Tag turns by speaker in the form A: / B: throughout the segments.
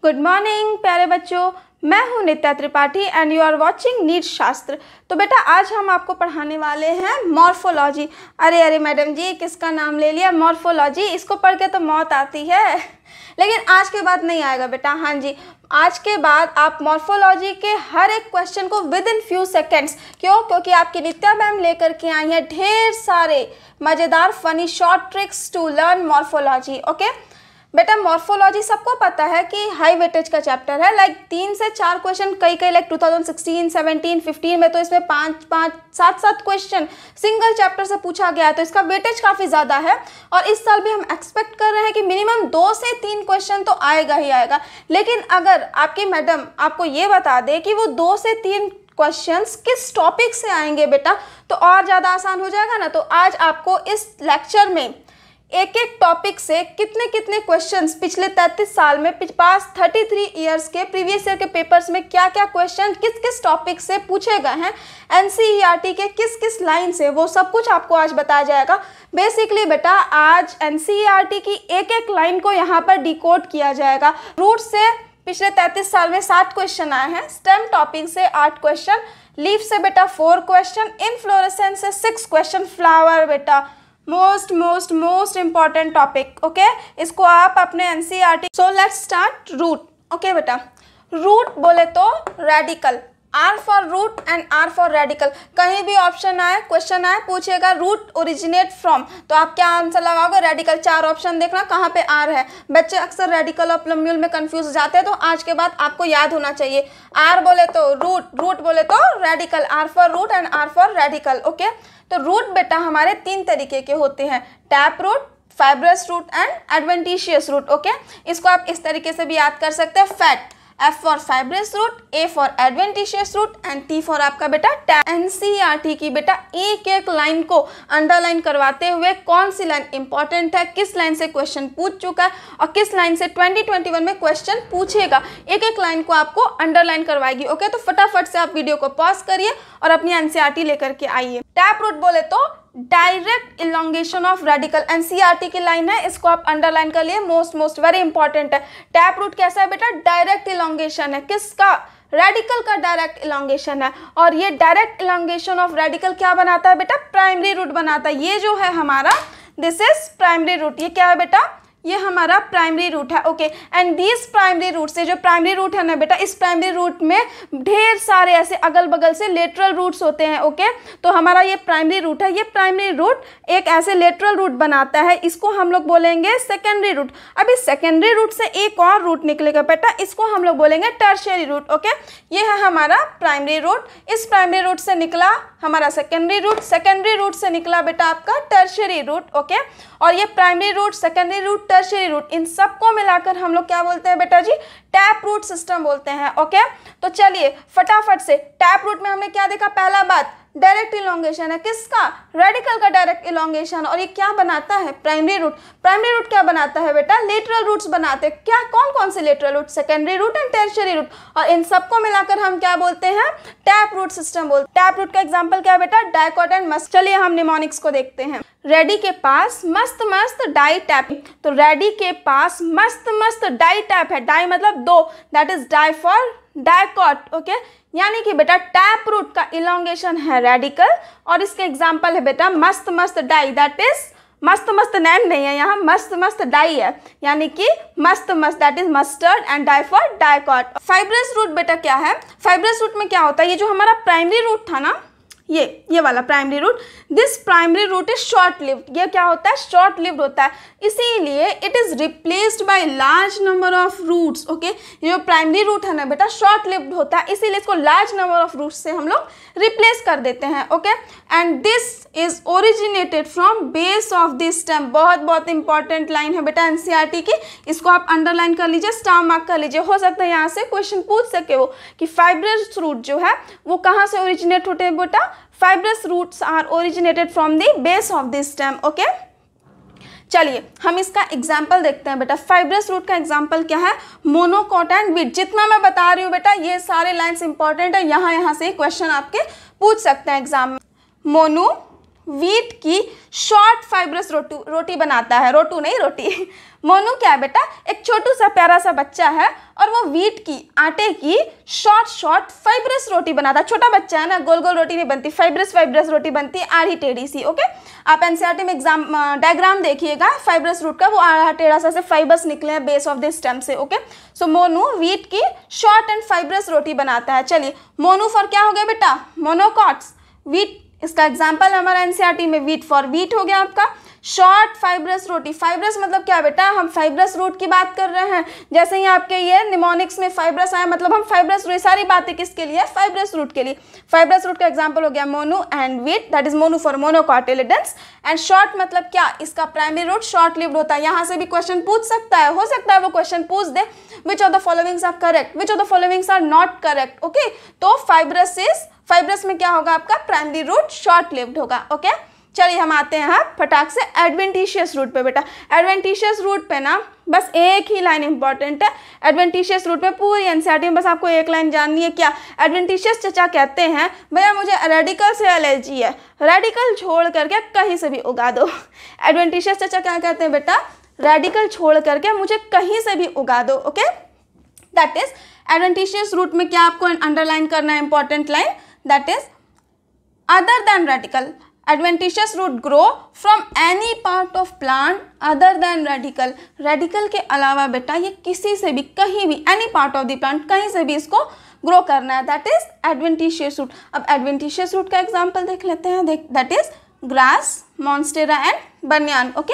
A: Good morning प्यारे बच्चों, मैं हूं Nitya Tripathi and you are watching NEET Shastra. तो बेटा आज हम आपको पढ़ाने वाले हैं मॉर्फोलॉजी। अरे मैडम जी किसका नाम ले लिया, मॉर्फोलॉजी, इसको पढ़ के तो मौत आती है, लेकिन आज के बाद नहीं आएगा बेटा। हाँ जी, आज के बाद आप मॉर्फोलॉजी के हर एक क्वेश्चन को विद इन फ्यू सेकेंड्स, क्योंकि आपकी नित्या मैम लेकर के आई है ढेर सारे मज़ेदार funny short tricks to learn morphology. Okay बेटा, मॉर्फोलॉजी सबको पता है कि हाई वेटेज का चैप्टर है। लाइक 3 से 4 क्वेश्चन कई लाइक 2016, 17, 15 में तो इसमें 5 7 क्वेश्चन सिंगल चैप्टर से पूछा गया है, तो इसका वेटेज काफ़ी ज़्यादा है। और इस साल भी हम एक्सपेक्ट कर रहे हैं कि मिनिमम 2 से 3 क्वेश्चन तो आएगा ही आएगा। लेकिन अगर आपकी मैडम आपको ये बता दे कि वो 2 से 3 क्वेश्चंस किस टॉपिक से आएंगे बेटा, तो और ज़्यादा आसान हो जाएगा ना। तो आज आपको इस लेक्चर में एक एक टॉपिक से कितने क्वेश्चंस पिछले 33 साल में पास 33 इयर्स के प्रीवियस ईयर के पेपर्स में क्या क्वेश्चन किस टॉपिक से पूछे गए हैं, एनसीईआरटी के किस लाइन से, वो सब कुछ आपको आज बताया जाएगा। बेसिकली बेटा आज एनसीईआरटी की एक लाइन को यहाँ पर डिकोड किया जाएगा। रूट से पिछले 33 साल में 7 क्वेश्चन आए हैं, स्टेम टॉपिक से 8 क्वेश्चन, लीफ से बेटा 4 क्वेश्चन, इनफ्लोरेसेंस से 6 क्वेश्चन, फ्लावर बेटा मोस्ट इंपॉर्टेंट टॉपिक। ओके, इसको आप अपने NCERT. So let's start root. Okay बेटा, रूट बोले तो radical, R for root and R for radical. कहीं भी ऑप्शन आए, क्वेश्चन आए, पूछेगा रूट ओरिजिनेट फ्रॉम, तो आप क्या आंसर लगाओगे, रेडिकल। 4 ऑप्शन देखना कहाँ पे आर है। बच्चे अक्सर रेडिकल और प्लम्यूल में कंफ्यूज हो जाते हैं, तो आज के बाद आपको याद होना चाहिए। आर बोले तो रूट, रूट बोले तो radical, R for root and R for radical. Okay, तो रूट बेटा हमारे 3 तरीके के होते हैं, tap root, fibrous root and adventitious root. Okay, इसको आप इस तरीके से भी याद कर सकते हैं, fat, F for fibrous root, A for adventitious root and T for आपका बेटा टैप। एनसीईआरटी की बेटा एक लाइन को अंडरलाइन करवाते हुए कौन सी लाइन इंपॉर्टेंट है, किस लाइन से क्वेश्चन पूछ चुका है और किस लाइन से 2021 में क्वेश्चन पूछेगा, एक लाइन को आपको अंडरलाइन करवाएगी। ओके, तो फटाफट से आप वीडियो को पॉज करिए और अपनी एनसीईआरटी लेकर के आइए। टैप रूट बोले तो direct elongation of radical, NCERT की लाइन है, इसको आप अंडरलाइन कर लिए, मोस्ट वेरी इंपॉर्टेंट है। टैप रूट कैसा है बेटा, डायरेक्ट इलोंगेशन है, किसका, रेडिकल का डायरेक्ट इलोंगेशन है। और ये डायरेक्ट इलोंगेशन ऑफ रेडिकल क्या बनाता है बेटा, प्राइमरी रूट बनाता है। ये जो है हमारा, दिस इज प्राइमरी रूट। ये क्या है बेटा, ये हमारा प्राइमरी रूट है। Okay, and this primary root से, जो प्राइमरी रूट है ना बेटा, इस प्राइमरी रूट में ढेर सारे ऐसे अगल बगल से लेटरल रूट्स होते हैं। ओके, तो हमारा ये प्राइमरी रूट है, ये प्राइमरी रूट एक ऐसे लेटरल रूट बनाता है, इसको हम लोग बोलेंगे सेकेंडरी रूट। अब इस सेकेंडरी रूट से एक और रूट निकलेगा बेटा, इसको हम लोग बोलेंगे टर्शियरी रूट। ओके, ये है हमारा प्राइमरी रूट, इस प्राइमरी रूट से निकला हमारा सेकेंडरी रूट, सेकेंडरी रूट से निकला बेटा आपका टर्शियरी रूट। ओके, और ये primary root, secondary root, tertiary root, इन सबको मिलाकर हम लोग क्या बोलते हैं बेटा जी, टैप रूट सिस्टम बोलते हैं। ओके, तो चलिए फटाफट से, टैप रूट में हमने क्या देखा, पहला बात डायरेक्ट इलोंगेशन है, किसका, रेडिकल का डायरेक्ट इलोंगेशन। और ये क्या बनाता है, प्राइमरी रूट। प्राइमरी रूट क्या बनाता है बेटा, लेटरल रूट्स बनाते हैं। क्या, कौन से lateral root, secondary root and tertiary root, और इन सबको मिलाकर हम क्या बोलते हैं, टैप रूट सिस्टम बोलते हैं। टैप रूट का एग्जाम्पल क्या है बेटा, डाइकॉट एंड मस्ट। चलिए हम निमोनिक्स को देखते हैं। रेडी के पास मस्त डाई टैप, तो रेडी के पास मस्त डाई टैप है, डाई मतलब 2, that is di for dicot. Okay, यानी कि बेटा टैप रूट का इलोंगेशन है रेडिकल, और इसके एग्जाम्पल है बेटा मस्त डाई, दैट इज मस्त नैन नहीं है यहाँ, मस्त डाई है, यानी कि मस्त that is mustard and di for dicot. Fibrous root बेटा क्या है, फाइब्रस रूट में क्या होता है, ये जो हमारा प्राइमरी रूट था ना, ये वाला primary root, this primary root is short lived. ये क्या होता है, शॉर्ट लिव्ड होता है, इसीलिए it is replaced by large number of roots. Okay, ये जो प्राइमरी रूट है ना बेटा शॉर्ट लिव्ड होता है, इसीलिए इसको लार्ज नंबर ऑफ रूट्स से हम लोग रिप्लेस कर देते हैं। Okay, and this is originated from base of this stem. बहुत इंपॉर्टेंट लाइन है बेटा एनसीईआरटी की, इसको आप अंडरलाइन कर लीजिए, स्टार मार्क कर लीजिए। हो सकता है यहाँ से क्वेश्चन पूछ सके वो कि फाइब्रस रूट जो है वो कहाँ से ओरिजिनेट होते हैं बेटा, fibrous roots are originated from the base of the stem. Okay, चलिए हम इसका एग्जाम्पल देखते हैं बेटा। फाइब्रस रूट का एग्जाम्पल क्या है, मोनोकॉट एंड बीट। जितना मैं बता रही हूँ बेटा ये सारे लाइन्स इंपॉर्टेंट है, यहाँ से क्वेश्चन आपके पूछ सकते हैं एग्जाम में। मोनो व्हीट की शॉर्ट फाइब्रस रोटी बनाता है। रोटू नहीं, रोटी। मोनू क्या है बेटा, एक छोटू सा प्यारा सा बच्चा है और वो व्हीट की, आटे की शॉर्ट फाइब्रस रोटी बनाता है। छोटा बच्चा है ना, गोल गोल रोटी नहीं बनती, फाइब्रस रोटी बनती है, आड़ी टेढ़ी सी। ओके, आप एनसीईआरटी में एग्जाम डायग्राम देखिएगा फाइब्रस रूट का, वो आड़ा टेढ़ा सा से फाइबर्स निकले हैं बेस ऑफ द स्टेम से। ओके, सो मोनू व्हीट की शॉर्ट एंड फाइब्रस रोटी बनाता है। चलिए, मोनू फॉर क्या हो गया बेटा, मोनोकॉट्स। व्हीट, इसका एग्जाम्पल हमारा एनसीईआरटी में व्हीट फॉर व्हीट हो गया आपका। शॉर्ट फाइब्रस रोटी, फाइब्रस मतलब क्या बेटा, हम फाइब्रस रूट की बात कर रहे हैं। जैसे ही आपके ये निमोनिक्स में फाइब्रस आया, मतलब हम फाइब्रस रूट, सारी बातें किसके लिए, फाइब्रस रूट के लिए। फाइब्रस रूट का एग्जांपल हो गया Monu and wheat, that is Monu for monocotyledons. And short मतलब क्या, इसका प्राइमरी रूट शॉर्ट लिव्ड होता है। यहाँ से भी क्वेश्चन पूछ सकता है, हो सकता है वो क्वेश्चन पूछ दे, which of the followings are correct, which of the followings are not correct. Okay, तो फाइब्रस में क्या होगा आपका, प्राइमरी रूट शॉर्ट लिव्ड होगा। ओके, चलिए हम आते हैं फटाक से एडवेंटिशियस रूट पे। बेटा एडवेंटिशियस रूट पे ना बस एक ही लाइन इंपॉर्टेंट है। एडवेंटिशियस रूट में पूरी एनसीईआरटी में बस आपको एक लाइन जाननी है, क्या एडवेंटिशियस चचा कहते हैं, भैया मुझे रेडिकल से एलर्जी है, रेडिकल छोड़ करके कहीं से भी उगा दो। एडवेंटिशियस चचा क्या कहते हैं बेटा, रेडिकल छोड़ करके मुझे कहीं से भी उगा दो। Okay, that is adventitious root में क्या आपको अंडरलाइन करना है, important line, that is other than radical. Adventitious root grow from any part of plant other than radical। Radical के अलावा बेटा ये किसी से भी, कहीं भी, any part of the plant, कहीं से भी इसको ग्रो करना है, दैट इज एडवेंटिशियस रूट। अब एडवेंटिशियस रूट का एग्जांपल देख लेते हैं, that is grass, monstera and बनियान। ओके,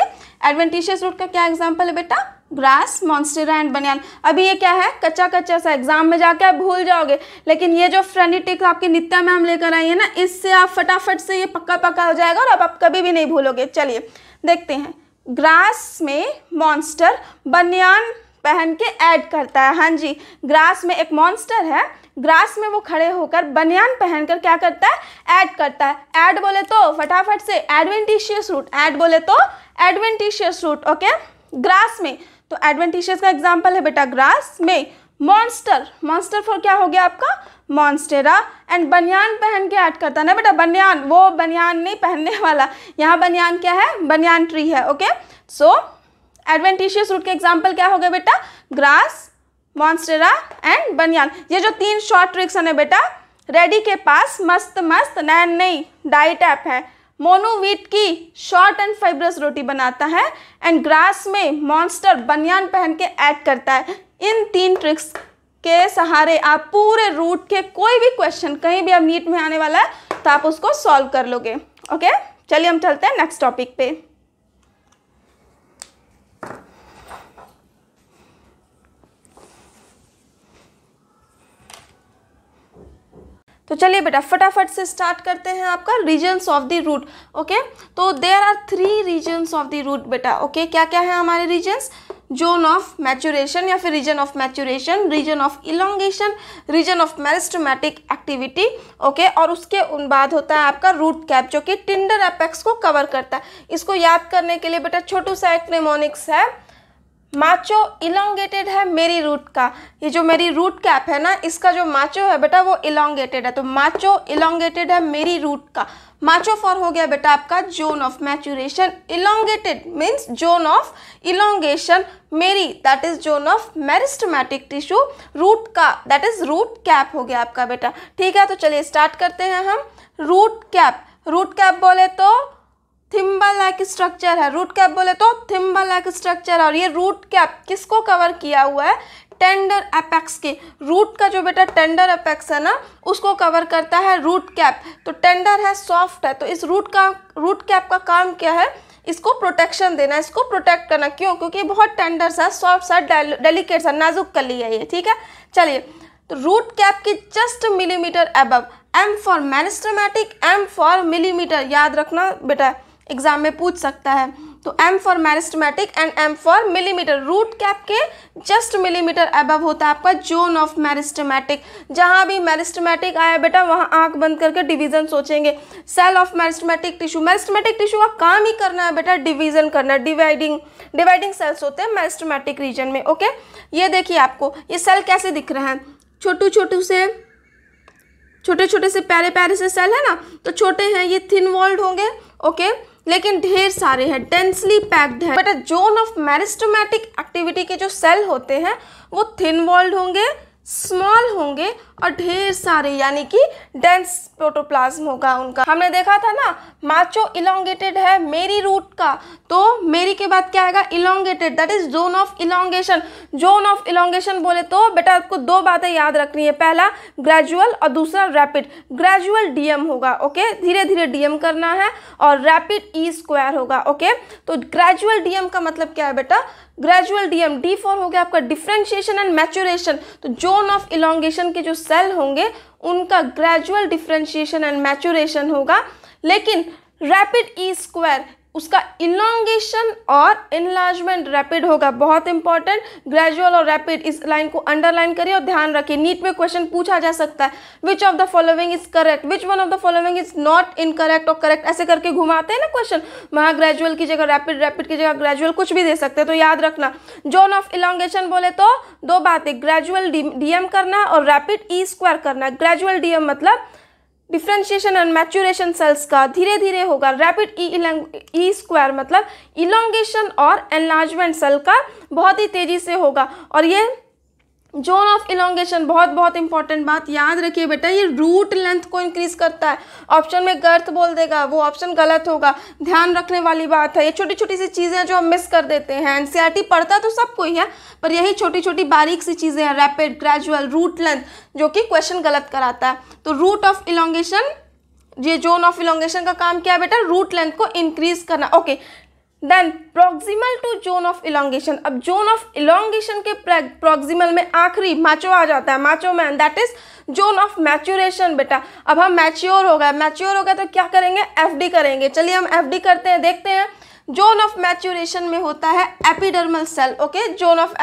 A: एडवेंटिशियस रूट का क्या एग्जांपल है बेटा, ग्रास, मॉन्स्टेरा एंड बनियान। अभी ये क्या है, कच्चा सा, एग्जाम में जाके आप भूल जाओगे, लेकिन ये जो फ्रेंडली टिक्स आपकी नित्या मैम लेकर आई है ना, इससे आप फटाफट से ये पक्का हो जाएगा और अब आप कभी भी नहीं भूलोगे। चलिए देखते हैं, ग्रास में मॉन्स्टर बनियान पहन के ऐड करता है। हाँ जी, ग्रास में एक मॉन्स्टर है, ग्रास में वो खड़े होकर बनियान पहनकर क्या करता है, ऐड करता है। ऐड बोले तो फटाफट से एडवेंटिशियस रूट, ऐड बोले तो एडवेंटिशियस रूट। ओके, ग्रास में, तो एडवेंटिशियस का एग्जांपल है बेटा ग्रास में। मॉन्स्टर फॉर क्या हो गया आपका, मॉन्स्टेरा। एंड बनियान पहन के ऐड करता है ना बेटा, बनियान, वो बनियान नहीं पहनने वाला, यहाँ बनियान क्या है, बनियान ट्री है। ओके, सो एडवेंटिशियस रूट के एग्जांपल क्या हो गया बेटा, ग्रास, मॉन्स्टेरा एंड बनियान। ये जो 3 शॉर्ट ट्रिक्स है बेटा, रेडी के पास मस्त नैन नहीं, डाइट ऐप है। मोनू व्हीट की शॉर्ट एंड फाइब्रस रोटी बनाता है एंड ग्रास में मॉन्स्टर बनियान पहन के ऐड करता है। इन 3 ट्रिक्स के सहारे आप पूरे रूट के कोई भी क्वेश्चन कहीं भी अब नीट में आने वाला है तो आप उसको सॉल्व कर लोगे। ओके, चलिए हम चलते हैं नेक्स्ट टॉपिक पे। तो चलिए बेटा फटाफट से स्टार्ट करते हैं आपका regions of the root. Okay, तो there are 3 regions of the root बेटा। ओके, क्या क्या है हमारे रीजन्स, जोन ऑफ मैचुरेशन या फिर region of maturation, region of elongation, region of meristematic activity. Okay, और उसके बाद होता है आपका रूट कैप जो कि टिंडर एपेक्स को कवर करता है। इसको याद करने के लिए बेटा छोटू सा एक निमोनिक्स है, माचो इलोंगेटेड है मेरी रूट का। ये जो मेरी रूट कैप है ना, इसका जो माचो है बेटा वो इलोंगेटेड है, तो माचो इलोंगेटेड है मेरी रूट का। माचो फॉर हो गया बेटा आपका zone of maturation, elongated means zone of elongation, मेरी that is zone of meristematic tissue, root का दैट इज रूट कैप हो गया आपका बेटा। ठीक है, तो चलिए स्टार्ट करते हैं हम। रूट कैप बोले तो थिम्बल लाइक स्ट्रक्चर है, रूट कैप बोले तो थिम्बल लाइक स्ट्रक्चर। और ये रूट कैप किसको कवर किया हुआ है, टेंडर एपेक्स के। रूट का जो बेटा टेंडर एपेक्स है ना, उसको कवर करता है रूट कैप। तो टेंडर है, सॉफ्ट है, तो इस रूट कैप का काम क्या है, इसको प्रोटेक्शन देना, इसको प्रोटेक्ट करना। क्यों, क्योंकि बहुत टेंडर सा, सॉफ्ट सा, डेलिकेट सा, नाजुक कली है ये। ठीक है, चलिए, तो रूट कैप की just millimetre above, M for meristematic, M for millimetre, याद रखना बेटा एग्जाम में पूछ सकता है। तो M for meristematic and M for millimetre, root cap के जस्ट मिलीमीटर अबव होता है आपका जोन ऑफ मेरिस्टेमेटिक। जहाँ भी मेरिस्टेमेटिक आया बेटा वहाँ आंख बंद करके डिवीजन सोचेंगे। Cell of meristematic tissue, meristematic tissue का काम ही करना है बेटा डिवीजन करना, डिवाइडिंग सेल्स होते हैं मेरिस्टेमेटिक रीजन में। ओके, ये देखिए आपको ये सेल कैसे दिख रहे हैं, छोटे छोटे से प्यारे से सेल है ना, तो छोटे हैं ये थिन वॉल्ड होंगे ओके, लेकिन ढेर सारे हैं, डेंसली पैक्ड है। बेटा जोन ऑफ मेरिस्टेमेटिक एक्टिविटी के जो सेल होते हैं वो थिन वॉल्ड होंगे, स्मॉल होंगे और ढेर सारे यानी कि डेंस प्रोटोप्लाज्म होगा उनका। हमने देखा था ना माचो इलोंगेटेड है मेरी रूट का, तो मेरी के बाद क्या आएगा elongated, that is zone of elongation. Zone of elongation बोले तो बेटा आपको दो बातें याद रखनी है, पहला ग्रेजुअल और दूसरा रैपिड। ग्रेजुअल डीएम होगा, ओके, धीरे धीरे डीएम करना है, और रैपिड ई स्क्वायर होगा, ओके। तो ग्रेजुअल डीएम का मतलब क्या है बेटा, ग्रेजुअल डीएम, डी फॉर हो गया आपका डिफरेंशिएशन एंड मैच्योरेशन। तो जोन ऑफ इलोंगेशन के जो सेल होंगे उनका ग्रेजुअल डिफरेंशिएशन एंड मैच्योरेशन होगा, लेकिन रैपिड ई स्क्वायर उसका इलोंगेशन और इनलार्जमेंट रैपिड होगा। बहुत इंपॉर्टेंट, ग्रेजुअल और रैपिड, इस लाइन को अंडरलाइन करिए और ध्यान रखिए। नीट में क्वेश्चन पूछा जा सकता है विच of the following is correct, which one of the following is not incorrect और करेक्ट, ऐसे करके घुमाते हैं ना क्वेश्चन। वहाँ ग्रेजुअल की जगह रैपिड, रैपिड की जगह ग्रेजुअल, कुछ भी दे सकते हैं, तो याद रखना। जोन ऑफ इलोंगेशन बोले तो दो बातें, ग्रेजुअल डीएम करना और रैपिड ई स्क्वायर करना। ग्रेजुअल डीएम मतलब डिफरेंशिएशन एंड मैच्योरेशन सेल्स का धीरे धीरे होगा, रैपिड ई स्क्वायर मतलब इलोंगेशन और एनलार्जमेंट सेल का बहुत ही तेजी से होगा। और ये जोन ऑफ इलोंगेशन बहुत बहुत इंपॉर्टेंट बात याद रखिए बेटा, ये रूट लेंथ को इंक्रीज करता है। ऑप्शन में गर्थ बोल देगा, वो ऑप्शन गलत होगा, ध्यान रखने वाली बात है। ये छोटी छोटी सी चीज़ें जो हम मिस कर देते हैं, एनसीईआरटी पढ़ता तो सबको ही है, पर यही छोटी छोटी बारीक सी चीज़ें हैं, रैपिड, ग्रेजुअल, रूट लेंथ, जो कि क्वेश्चन गलत कराता है। तो रूट ऑफ इलोंगेशन, ये जोन ऑफ इलोंगेशन का काम क्या है बेटा, रूट लेंथ को इंक्रीज करना, okay. Then proximal to zone of elongation, अब जोन ऑफ इलोंगेशन के प्रॉक्सिमल में आखिरी माचो आ जाता है, macho man, that is zone of maturation. बेटा अब हम मैच्योर हो गए तो क्या करेंगे, एफडी करेंगे। चलिए हम एफडी करते हैं, देखते हैं। जोन ऑफ मैच्योरेशन में होता है epidermal cell, okay. Zone of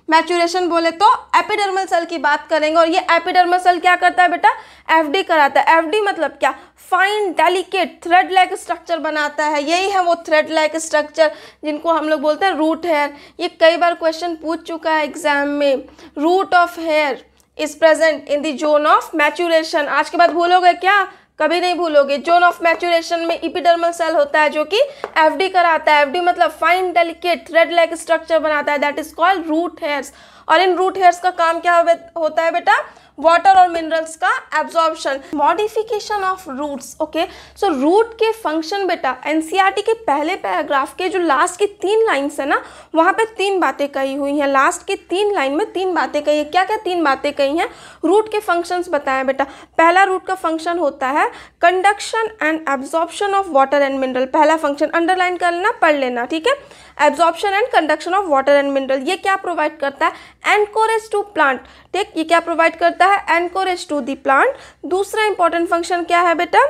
A: maturation बोले तो एपिडर्मल सेल की बात करेंगे, और ये एपिडर्मल सेल क्या करता है बेटा, एफडी कराता है। एफडी मतलब क्या, fine delicate thread like structure बनाता है, यही है वो थ्रेड लाइक स्ट्रक्चर जिनको हम लोग बोलते हैं रूट हेयर। ये कई बार क्वेश्चन पूछ चुका है एग्जाम में, root of hair is present in the zone of maturation. आज के बाद भूलोगे क्या, कभी नहीं भूलोगे। जोन ऑफ मैच्योरेशन में एपिडर्मल सेल होता है जो कि एफडी कराता है। एफडी मतलब fine delicate thread like structure बनाता है, that is called root hairs. और इन रूट हेयर्स का काम क्या होता है बेटा, वाटर और मिनरल्स का absorption. Modification of roots, okay. So root के फंक्शन बेटा एनसीईआरटी के पहले पैराग्राफ के जो लास्ट की 3 लाइन्स है ना, वहाँ पे 3 बातें कही हुई हैं। लास्ट की 3 लाइन में 3 बातें कही है। क्या क्या 3 बातें कही हैं, रूट के फंक्शंस बताएं बेटा। पहला रूट का फंक्शन होता है conduction and absorption of water and mineral. पहला फंक्शन अंडरलाइन कर लेना, पढ़ लेना, ठीक है। Absorption and conduction of water and mineral, ये क्या प्रोवाइड करता है, एनकोरेज टू प्लांट, ठीक। ये क्या प्रोवाइड करता है, एनकोरेज टू द प्लांट। दूसरा इंपॉर्टेंट फंक्शन क्या है बेटा,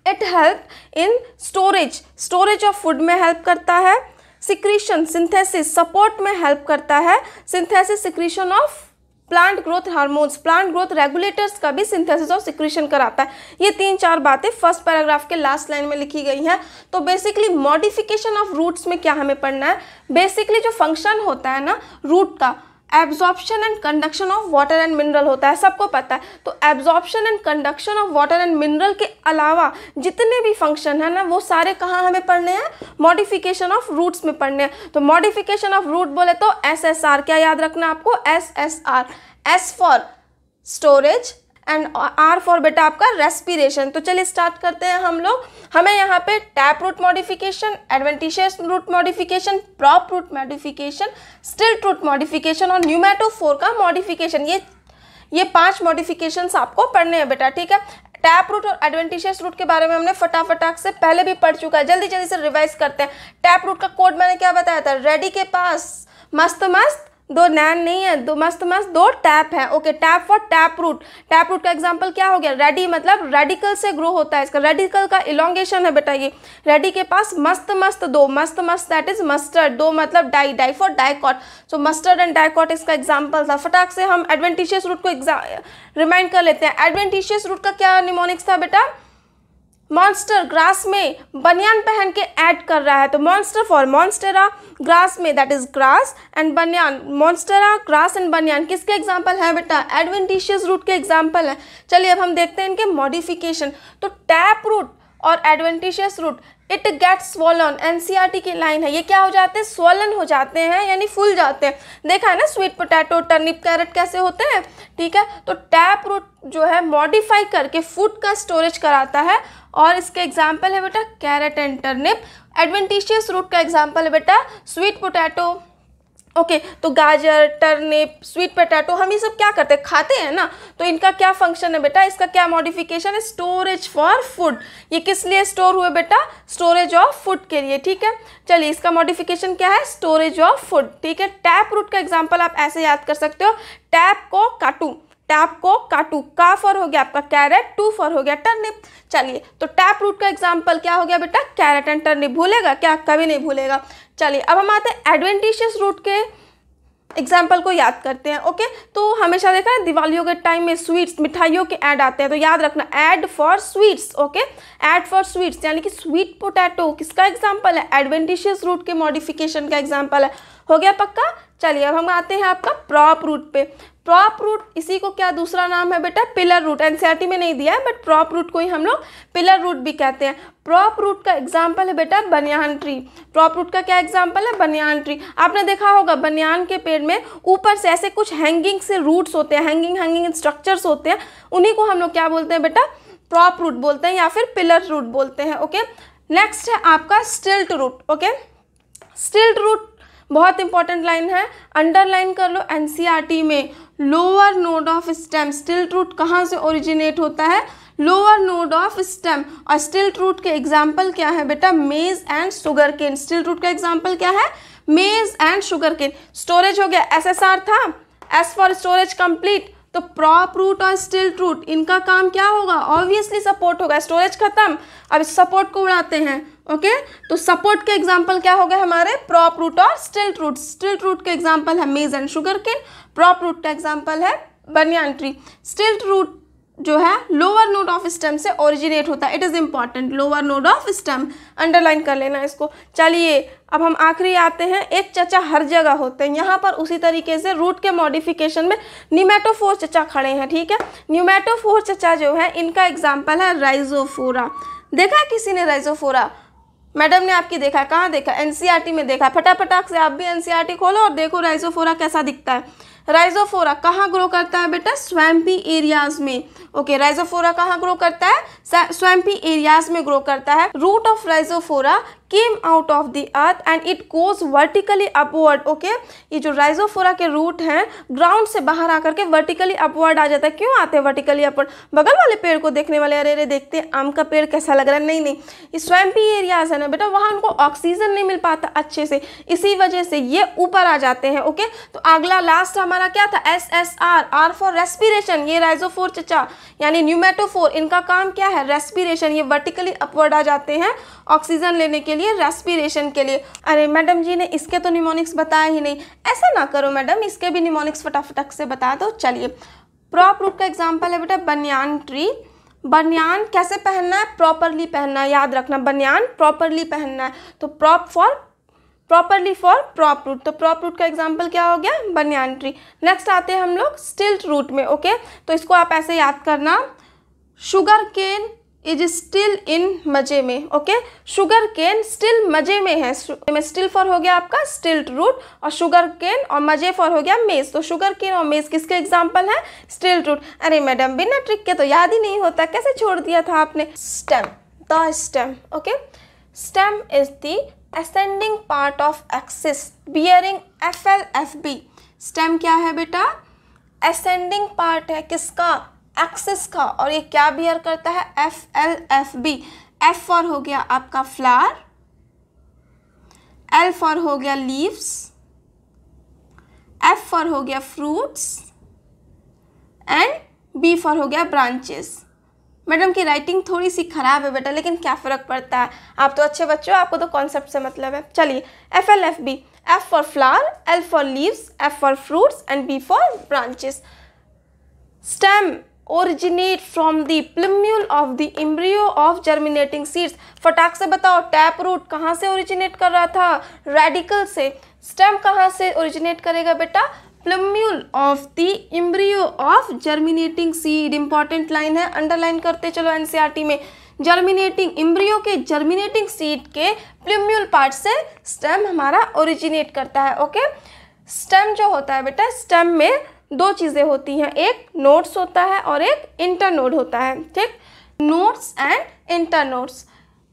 A: it help in storage of food में हेल्प करता है। सिक्रीशन, सिंथेसिस, सपोर्ट में हेल्प करता है। Synthesis, secretion of plant growth hormones, plant growth regulators का भी सिंथेसिस और सिक्रीशन कराता है। ये 3-4 बातें फर्स्ट पैराग्राफ के लास्ट लाइन में लिखी गई हैं। तो बेसिकली मॉडिफिकेशन ऑफ रूट्स में क्या हमें पढ़ना है, बेसिकली जो फंक्शन होता है ना रूट का, absorption and conduction of water and mineral होता है, सबको पता है। तो absorption and conduction of water and mineral के अलावा जितने भी फंक्शन है ना, वो सारे कहाँ हमें पढ़ने हैं, मॉडिफिकेशन ऑफ रूट्स में पढ़ने हैं। तो मॉडिफिकेशन ऑफ रूट बोले तो SSR, क्या याद रखना आपको, SSR, S for storage and R for बेटा आपका रेस्पिरेशन। तो चलिए स्टार्ट करते हैं हम लोग। हमें यहाँ पे tap root modification, adventitious root modification, prop root modification, stilt root modification और न्यूमेटोफोर का मॉडिफिकेशन, ये 5 मॉडिफिकेशंस आपको पढ़ने हैं बेटा, ठीक है। टैप रूट और एडवेंटिशियस रूट के बारे में हमने फटाफट से पहले भी पढ़ चुका है, जल्दी जल्दी से रिवाइज करते हैं। टैप रूट का कोड मैंने क्या बताया था, रेडी के पास मस्त मस्त 2 नैन नहीं है, 2 मस्त मस्त 2 टैप है, okay. Tap for tap root, tap root का एग्जांपल क्या हो गया, रेडी मतलब रेडिकल से ग्रो होता है, इसका रेडिकल का इलोंगेशन है बेटा ये। रेडी के पास मस्त मस्त 2, मस्त मस्त दैट इज मस्टर्ड, 2 मतलब di, di for dicot, so mustard and dicot इसका एग्जांपल था। फटाक से हम एडवेंटिशियस रूट को रिमाइंड कर लेते हैं। एडवेंटिशियस रूट का क्या निमोनिक्स था बेटा, मॉन्स्टर, ग्रास में बनियान पहन के ऐड कर रहा है, तो मॉन्स्टर फॉर मॉन्स्टेरा, ग्रास में दैट इज ग्रास एंड बनियान, मॉन्स्टेरा, ग्रास एंड बनियान किसके एग्जाम्पल है बेटा, एडवेंटिशियस रूट के एग्जाम्पल है। चलिए अब हम देखते हैं इनके मॉडिफिकेशन। तो टैप रूट और adventitious root it gets swollen, NCERT की लाइन है, ये क्या हो जाते हैं, स्वॉलन हो जाते हैं यानी फूल जाते हैं। देखा है ना स्वीट पोटैटो, टर्निप, कैरेट कैसे होते हैं, ठीक है। तो टैप रूट जो है मॉडिफाई करके फूड का स्टोरेज कराता है और इसके एग्जाम्पल है बेटा carrot and turnip. Adventitious root का एग्जाम्पल है बेटा स्वीट पोटैटो, ओके। तो गाजर, टर्निप, स्वीट पोटैटो हम ये सब क्या करते हैं, खाते हैं ना। तो इनका क्या फंक्शन है बेटा, इसका क्या मॉडिफिकेशन है, स्टोरेज फॉर फूड। ये किस लिए स्टोर हुए बेटा, स्टोरेज ऑफ फूड के लिए, ठीक है। चलिए इसका मॉडिफिकेशन क्या है, स्टोरेज ऑफ फूड, ठीक है। टैप रूट का एग्जाम्पल आप ऐसे याद कर सकते हो, टैप को काटू, टैप को काटू, का फॉर हो गया आपका कैरेट, टू फॉर हो गया टर्निप। चलिए तो टैप रूट का एग्जाम्पल क्या हो गया बेटा, कैरेट एंड टर्निप। भूलेगा क्या, कभी नहीं भूलेगा। चलिए अब हम आते हैं एडवेंटिशियस रूट के एग्जाम्पल को याद करते हैं, ओके। तो हमेशा देखा है दिवालियों के टाइम में स्वीट्स, मिठाइयों के ऐड आते हैं, तो याद रखना add for sweets, okay. Add for sweets यानी कि स्वीट पोटैटो किसका एग्जाम्पल है, एडवेंटिशियस रूट के मॉडिफिकेशन का एग्जाम्पल है। हो गया पक्का। चलिए अब हम आते हैं आपका प्रॉप रूट पे। प्रॉप रूट, इसी को क्या दूसरा नाम है बेटा, पिलर रूट। एनसीईआरटी में नहीं दिया है बट प्रॉप रूट को ही हम लोग पिलर रूट भी कहते हैं। प्रॉप रूट का एग्जाम्पल है बेटा बनियान ट्री। प्रॉप रूट का क्या एग्जाम्पल है, बनियान ट्री। आपने देखा होगा बनियान के पेड़ में ऊपर से ऐसे कुछ हैंगिंग से रूट्स होते हैं, हैंगिंग स्ट्रक्चर्स होते हैं, उन्हीं को हम लोग क्या बोलते हैं बेटा, प्रॉप रूट बोलते हैं या फिर पिलर रूट बोलते हैं, ओके। नेक्स्ट है आपका stilt root, okay. Stilt root बहुत इंपॉर्टेंट लाइन है, अंडरलाइन कर लो एनसीईआरटी में। Lower node of stem, stilt root कहाँ से ओरिजिनेट होता है, लोअर नोड ऑफ स्टेम। और स्टिल्ट रूट के एग्जाम्पल क्या है बेटा, मेज एंड शुगर केन। स्टिल्ट रूट का एग्जाम्पल क्या है, maize and sugar cane. Storage हो गया, एसएसआर था, एस फॉर स्टोरेज कंप्लीट। तो प्रॉप रूट और स्टिल्ट रूट इनका काम क्या होगा, ऑब्वियसली सपोर्ट होगा। स्टोरेज खत्म, अब इस सपोर्ट को उड़ाते हैं, ओके। तो सपोर्ट के एग्जाम्पल क्या हो गए हमारे, प्रॉप रूट और स्टिल्ट रूट। स्टिल्ट रूट के एग्जाम्पल है maize and sugar cane, prop root का एग्जाम्पल है बनियान ट्री। स्टिल्ट रूट जो है लोअर नोड ऑफ स्टेम से ओरिजिनेट होता है, it is important, lower node of stem, underline कर लेना इसको। चलिए अब हम आखिरी आते हैं, एक चचा हर जगह होते हैं। यहाँ पर उसी तरीके से रूट के मॉडिफिकेशन में न्यूमेटोफोर चचा खड़े हैं, ठीक है। न्यूमेटोफोर चचा जो है इनका एग्जाम्पल है राइजोफोरा। देखा है किसी ने राइजोफोरा, मैडम ने आपकी देखा है, कहाँ देखा, एनसीईआरटी में देखा। फटाफटाक से आप भी एनसीईआरटी खोलो और देखो राइजोफोरा कैसा दिखता है। राइजोफोरा कहाँ ग्रो करता है बेटा, स्वैम्पी एरियाज में, ओके। राइजोफोरा कहाँ ग्रो करता है, स्वैम्पी एरियाज में ग्रो करता है। Root of rhizophora came out of the earth and it goes vertically upward, okay. ये जो राइजोफोरा के रूट हैं ग्राउंड से बाहर आकर के वर्टिकली अपवर्ड आ जाता है। क्यों आते हैं वर्टिकली अपवर्ड, बगल वाले पेड़ को देखने वाले अरे अरे देखते हैं आम का पेड़ कैसा लग रहा है, नहीं नहीं, ये स्वैम्पी एरियाज है ना बेटा, वहाँ उनको ऑक्सीजन नहीं मिल पाता अच्छे से, इसी वजह से ये ऊपर आ जाते हैं, ओके। तो अगला लास्ट हमारा क्या था, SSR, आर फॉर रेस्पिरेशन। ये राइजोफोर चचा यानी न्यूमेटोफोर, इनका काम क्या है, रेस्पिरेशन। ये वर्टिकली अपवर्ड आ जाते हैं ऑक्सीजन लेने के लिए, रेस्पिरेशन के लिए। अरे मैडम जी ने इसके तो निमोनिक्स बताया ही नहीं, ऐसा ना करो मैडम, इसके भी निमोनिक्स फटाफट से बता दो। चलिए प्रॉप रूट का एग्जाम्पल है बेटा बनियान ट्री। बनियान कैसे पहनना है, प्रॉपरली पहनना है, याद रखना, बनियान प्रॉपरली पहनना है। तो prop for properly for prop root, तो प्रॉप रूट का एग्जाम्पल क्या हो गया, बनियान ट्री। नेक्स्ट आते हैं हम लोग स्टिल्ट रूट में, ओके। तो इसको आप ऐसे याद करना, sugar cane is still in मजे में, ओके। शुगर केन स्टिल मजे में है, स्टिल फॉर हो गया आपका स्टिल्ट रूट, और शुगर केन और मजे फॉर हो गया मेज। तो शुगर केन और मेज किसके एग्जाम्पल है, स्टिल्ट रूट। अरे मैडम बिना ट्रिक के तो याद ही नहीं होता, कैसे छोड़ दिया था आपने। Stem, the stem, okay. Stem is the ascending part of axis bearing FLFB। Stem क्या है बेटा, ascending part है किसका, एक्सिस का, और ये क्या बियर करता है, FLFB। F फॉर हो गया आपका फ्लावर, L फॉर हो गया लीव्स, F फॉर हो गया फ्रूट्स एंड B फॉर हो गया ब्रांचेस। मैडम की राइटिंग थोड़ी सी खराब है बेटा, लेकिन क्या फ़र्क पड़ता है, आप तो अच्छे बच्चे हो, आपको तो कॉन्सेप्ट से मतलब है। चलिए FLFB, F for flower, L for leaves, F for fruits and B for branches. Stem originate from the plumule of the embryo of germinating seeds. फटाक से बताओ, टैप रूट कहाँ से ओरिजिनेट कर रहा था, रेडिकल से। स्टेम कहाँ से ओरिजिनेट करेगा बेटा, plumule of the embryo of germinating seed. Important line है, अंडरलाइन करते चलो एनसीईआरटी में। जर्मिनेटिंग एम्ब्रियो के जर्मिनेटिंग सीड के प्लूम्यूल पार्ट से स्टेम हमारा ओरिजिनेट करता है। ओके, स्टेम जो होता है बेटा, स्टेम में दो चीज़ें होती हैं, एक नोड्स होता है और एक इंटरनोड होता है। ठीक, नोड्स एंड इंटरनोड्स।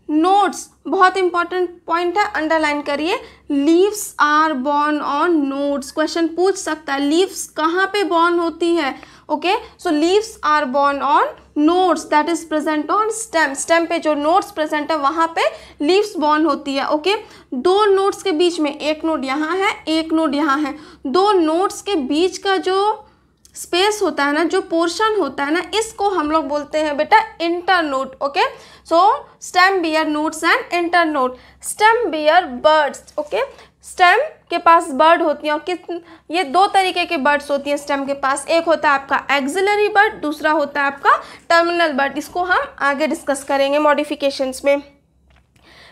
A: नोड्स बहुत इंपॉर्टेंट पॉइंट है, अंडरलाइन करिए। Leaves are born on nodes, question पूछ सकता है लीव्स कहाँ पे बॉर्न होती है। Okay, so leaves are born on nodes that is present on stem. Stem पे जो नोड्स प्रेजेंट है वहाँ पे लीव्स बॉर्न होती है। ओके, दो नोड्स के बीच में एक नोड यहाँ है, एक नोड यहाँ है, दो नोड्स के बीच का जो स्पेस होता है ना, जो पोर्शन होता है ना, इसको हम लोग बोलते हैं बेटा internode. Okay, so stem bear nodes and internode. Stem bear birds. Okay, stem के पास बर्ड होती हैं, और ये दो तरीके के बर्ड्स होती हैं स्टेम के पास। एक होता है आपका एक्सिलरी बर्ड, दूसरा होता है आपका टर्मिनल बर्ड। इसको हम आगे डिस्कस करेंगे मॉडिफिकेशंस में।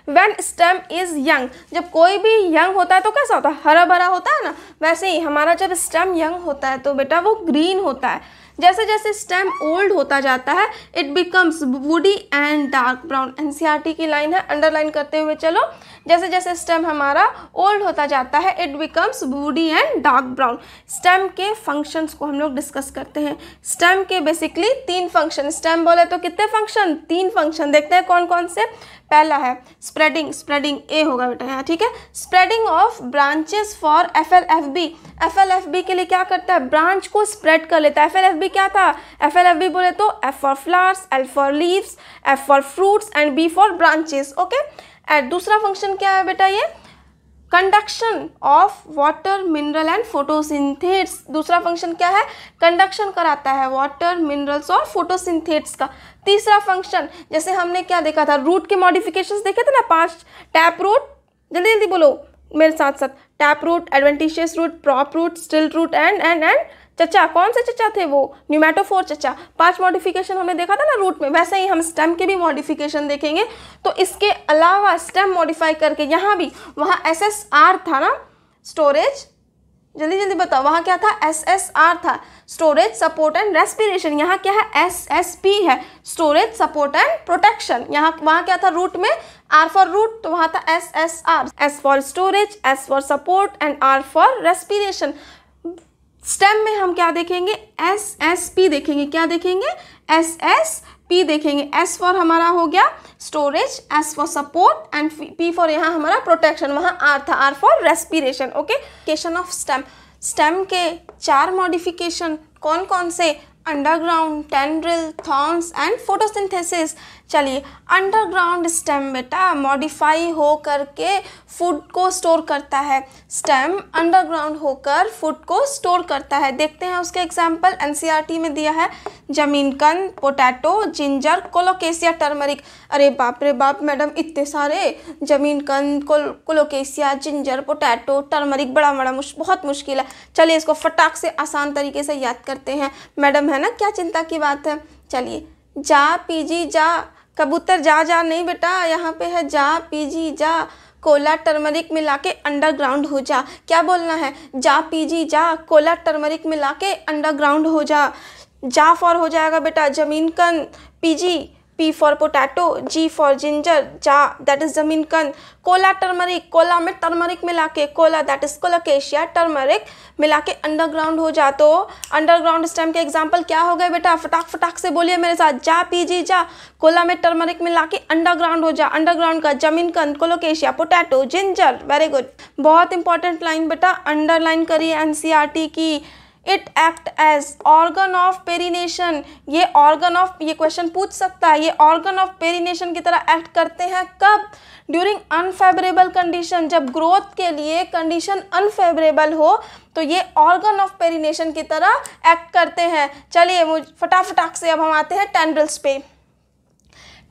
A: When stem is young, जब कोई भी यंग होता है तो कैसा होता है, हरा भरा होता है ना, वैसे ही हमारा जब स्टेम यंग होता है तो बेटा वो ग्रीन होता है। जैसे जैसे स्टेम ओल्ड होता जाता है it becomes woody and dark brown. NCERT की लाइन है, अंडरलाइन करते हुए चलो। जैसे जैसे स्टेम हमारा ओल्ड होता जाता है it becomes woody and dark brown. Stem के फंक्शंस को हम लोग डिस्कस करते हैं। स्टेम के बेसिकली 3 फंक्शन, स्टेम बोले तो कितने फंक्शन, 3 फंक्शन। देखते हैं कौन कौन से। पहला है स्प्रेडिंग, स्प्रेडिंग ए होगा बेटा यहाँ, ठीक है। Spreading of branches for FLFB। FLFB के लिए क्या करता है, ब्रांच को स्प्रेड कर लेता है। FLFB क्या था, FLFB बोले तो F for flowers, L for leaves, F for fruits and B for branches. Okay, and दूसरा फंक्शन क्या है बेटा, ये conduction of water mineral and photosynthates. दूसरा फंक्शन क्या है, कंडक्शन कराता है वाटर मिनरल्स और फोटोसिंथेट्स का। तीसरा फंक्शन, जैसे हमने क्या देखा था, रूट के मॉडिफिकेशंस देखे थे ना 5, टैप रूट, जल्दी जल्दी बोलो मेरे साथ साथ, tap root, adventitious root, prop root, stilt root and चचा। कौन से चचा थे वो, न्यूमेटोफोर चचा। 5 मॉडिफिकेशन हमने देखा था ना रूट में, वैसे ही हम स्टेम के भी मॉडिफिकेशन देखेंगे। तो इसके अलावा स्टेम मॉडिफाई करके यहाँ भी, वहाँ SSR था ना, स्टोरेज, जल्दी जल्दी बताओ, वहाँ क्या था, SSR था, स्टोरेज सपोर्ट एंड रेस्पिरेशन। यहाँ क्या है, SSP है, स्टोरेज सपोर्ट एंड प्रोटेक्शन। यहाँ वहाँ क्या था रूट में, R फॉर रूट, तो वहाँ था SSR, S for storage, S for support and R for respiration. Stem में हम क्या देखेंगे, SSP देखेंगे। क्या देखेंगे, SSP देखेंगे। S फॉर हमारा हो गया storage, S for support and P for यहाँ हमारा प्रोटेक्शन, वहाँ R था, R for respiration. Okay, modification of stem. Stem के 4 मॉडिफिकेशन कौन कौन से, underground, tendril, thorns and photosynthesis. चलिए, अंडरग्राउंड स्टेम बेटा मॉडिफाई हो करके फूड को स्टोर करता है। स्टेम अंडरग्राउंड होकर फूड को स्टोर करता है। देखते हैं उसके एग्जाम्पल, एनसीईआरटी में दिया है, जमीन कंद, पोटैटो, जिंजर, कोलोकेसिया, टर्मरिक। अरे बाप रे बाप मैडम, इतने सारे, जमीन कंद, कोलोकेसिया, जिंजर, पोटैटो, टर्मरिक, बहुत मुश्किल है। चलिए इसको फटाक से आसान तरीके से याद करते हैं। मैडम है ना, क्या चिंता की बात है। चलिए, जा पीजी जा, कबूतर जा जा नहीं बेटा, यहाँ पे है जा पीजी जा, कोला टर्मरिक मिला के अंडरग्राउंड हो जा। क्या बोलना है, जा पीजी जा, कोला टर्मरिक मिला के अंडरग्राउंड हो जा। जा फॉर हो जाएगा बेटा जमीन कंद, PG, P for potato, G for ginger, जा दैट इज जमीन कंद। कोला टर्मरिक, कोला में टर्मरिक मिला के, Cola that is colocasia, turmeric मिला के अंडरग्राउंड हो जा। तो अंडरग्राउंड स्टेम के एग्जाम्पल क्या हो गए बेटा, फटाक से बोलिए मेरे साथ, जा पीजी जा, कोला में टर्मरिक मिला के अंडरग्राउंड हो जा। अंडरग्राउंड का जमीन कंद, colocasia, potato, ginger. Very good, बहुत इंपॉर्टेंट लाइन बेटा, अंडरलाइन करिए एनसीईआरटी की। It act as organ of perennation. ये ऑर्गन ऑफ, ये क्वेश्चन पूछ सकता है, ये ऑर्गन ऑफ पेरिनेशन की तरह एक्ट करते हैं कब, ड्यूरिंग अनफेवरेबल कंडीशन। जब ग्रोथ के लिए कंडीशन अनफेवरेबल हो तो ये ऑर्गन ऑफ पेरिनेशन की तरह एक्ट करते हैं। चलिए फटाक से अब हम आते हैं टेंड्रिल्स पे।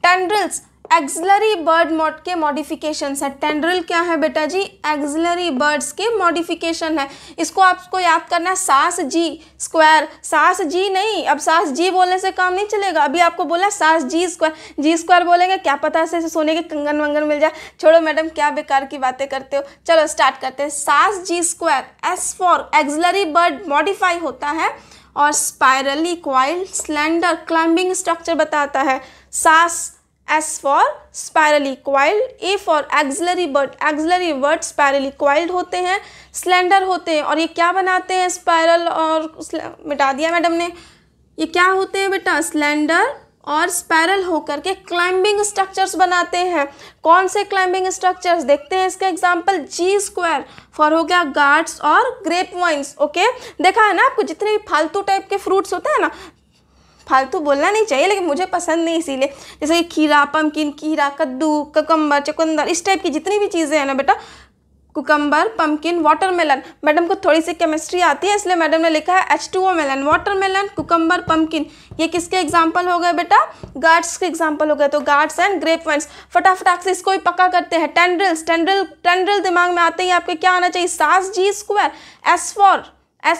A: टेंड्रिल्स एक्सिलरी बर्ड मोड के मॉडिफिकेशन है। टेंड्रिल क्या है बेटा जी, एक्सिलरी बर्ड्स के मॉडिफिकेशन है। इसको आपको याद करना है, सास जी स्क्वायर, सास जी नहीं, अब सास जी बोलने से काम नहीं चलेगा। अभी आपको बोला सास जी स्क्वायर, जी स्क्वायर बोलेंगे, क्या पता से सोने के कंगन वंगन मिल जाए। छोड़ो मैडम, क्या बेकार की बातें करते हो। चलो स्टार्ट करते हैं। सास जी square, S for axillary bud modify होता है और spirally coiled slender climbing structure बताता है। सास S for spirally coiled, A for axillary bud, axillary bud spirally coiled होते हैं, slender होते हैं, और ये क्या बनाते हैं स्पायरल और मिटा दिया मैडम ने, ये क्या होते हैं बेटा स्लेंडर और स्पायरल होकर के क्लाइंबिंग स्ट्रक्चर्स बनाते हैं। कौन से क्लाइंबिंग स्ट्रक्चर्स देखते हैं, इसका एग्जांपल जी स्क्वायर फॉर हो गया गार्ड्स और ग्रेप वाइन्स। ओके, देखा है ना आपको जितने भी फालतू टाइप के फ्रूट्स होते हैं ना, फालतू बोलना नहीं चाहिए लेकिन मुझे पसंद नहीं इसीलिए, जैसे कि खीरा, पम्पकिन, खीरा, कद्दू, ककम्बर, चुकंदर, इस टाइप की जितनी भी चीज़ें हैं ना बेटा, कुकम्बर, पम्पकिन, वाटरमेलन। मैडम को थोड़ी सी केमिस्ट्री आती है इसलिए मैडम ने लिखा है H2O melon, watermelon, cucumber, pumpkin, ये किसके एग्जाम्पल हो गए बेटा, गार्ड्स के एग्जाम्पल हो गए। तो गार्ड्स एंड ग्रेप वाइन्स। फटाफट से इसको भी पक्का करते हैं। टेंड्रिल्स, टेंड्रिल दिमाग में आते ही आपके क्या आना चाहिए, सास जी स्क्वायर, एस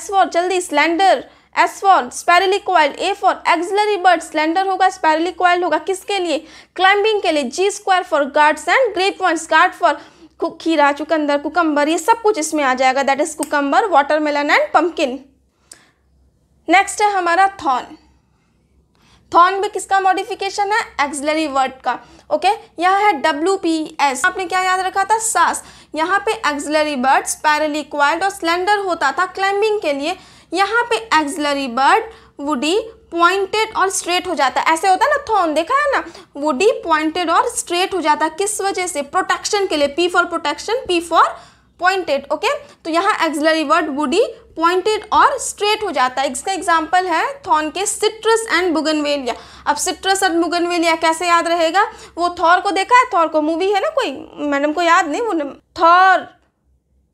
A: फॉर जल्दी slender, S for spirally coiled, A for axillary bird, slender होगा, स्पायरली कॉइल्ड होगा, किसके लिए, क्लाइंबिंग के लिए। G square for gourds and grape vines, gourd for खीरा, चुकंदर, कुकम्बर, ये सब कुछ इसमें आ जाएगा, that is cucumber, watermelon and pumpkin. Next है हमारा थॉर्न। थॉर्न भी किसका मॉडिफिकेशन है, एक्सिलरी वर्ड का। ओके, यह है WPS, आपने क्या याद रखा था, सास। यहाँ पे एक्सिलरी बर्ड स्पायरली कॉइल्ड और स्लेंडर होता था क्लाइंबिंग के लिए, यहाँ पे एक्सिलरी बर्ड वुडी पॉइंटेड और स्ट्रेट हो जाता है, ऐसे होता है ना थॉर्न, देखा है ना, वुडी पॉइंटेड और स्ट्रेट हो जाता है, किस वजह से, प्रोटेक्शन के लिए, P for protection, P for pointed. Okay, तो यहाँ एक्सिलरी वर्ड वुडी पॉइंटेड और स्ट्रेट हो जाता है। इसका एग्जांपल है थॉर्न के सिट्रस एंड बुगनवेलिया। अब सिट्रस और बुगनवेलिया कैसे याद रहेगा, वो थॉर को देखा है, थॉर को मूवी है ना कोई, मैडम को याद नहीं, वो थॉर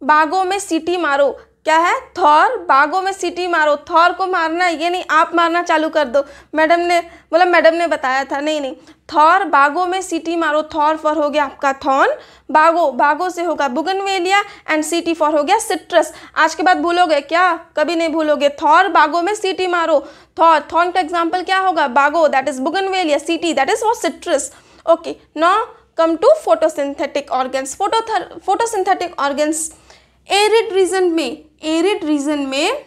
A: बागों में सीटी मारो, क्या है, थॉर बागों में सीटी मारो, थॉर को मारना है, ये नहीं आप मारना चालू कर दो, मैडम ने बोला, मैडम ने बताया था, नहीं, थॉर बागों में सीटी मारो, थॉर फॉर हो गया आपका थॉर्न, बागों से होगा बुगनवेलिया, एंड सीटी फॉर हो गया सिट्रस। आज के बाद भूलोगे क्या, कभी नहीं भूलोगे, थॉर बागों में सीटी मारो, थॉर्न का एग्जाम्पल क्या होगा, बागो, that is bougainvillea, CT that is for citrus. Okay, now come to photosynthetic organs. Photosynthetic organs arid region में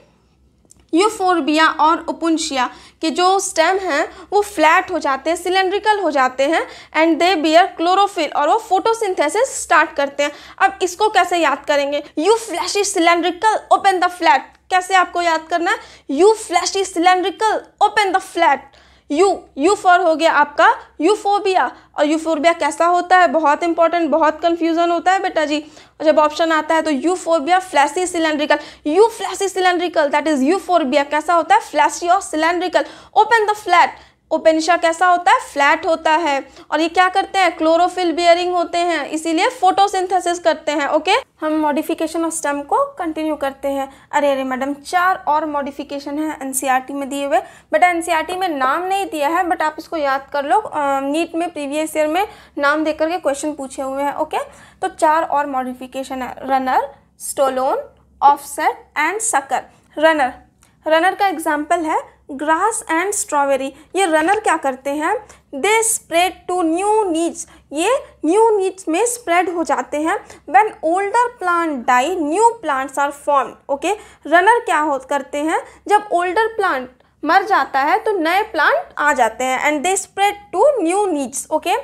A: यूफोर्बिया और ओपुंशिया के जो स्टेम हैं वो फ्लैट हो जाते हैं, सिलेंड्रिकल हो जाते हैं, एंड दे बियर क्लोरोफिल, और वो फोटोसिंथेसिस स्टार्ट करते हैं। अब इसको कैसे याद करेंगे, U fleshy cylindrical open the flat, कैसे आपको याद करना है, U fleshy cylindrical open the flat. U for हो गया आपका यूफोबिया, और यूफोबिया कैसा होता है, बहुत इंपॉर्टेंट, बहुत कंफ्यूजन होता है बेटा जी, जब ऑप्शन आता है तो यूफोबिया fleshy cylindrical, U fleshy cylindrical that is euphorbia, कैसा होता है, फ्लैशी और cylindrical. Open the flat, opuntia कैसा होता है, फ्लैट होता है, और ये क्या करते हैं, क्लोरोफिल बियरिंग होते हैं, इसीलिए फोटोसिंथेसिस करते हैं। ओके, हम मॉडिफिकेशन ऑफ स्टेम को कंटिन्यू करते हैं। अरे मैडम 4 और मॉडिफिकेशन है एनसीईआरटी में दिए हुए, बट एनसीईआरटी में नाम नहीं दिया है, बट आप इसको याद कर लो, नीट में प्रीवियस ईयर में नाम दे करके क्वेश्चन पूछे हुए हैं। ओके, तो 4 और मॉडिफिकेशन है, runner, stolon, offset and sucker. Runner का एग्जाम्पल है ग्रास एंड स्ट्रॉबेरी। ये रनर क्या करते हैं, they spread to new needs, ये न्यू नीड्स में स्प्रेड हो जाते हैं। When older plant die new plants are form. Okay, runner क्या करते हैं, जब ओल्डर प्लांट मर जाता है तो नए प्लांट आ जाते हैं, and they spread to new needs. Okay,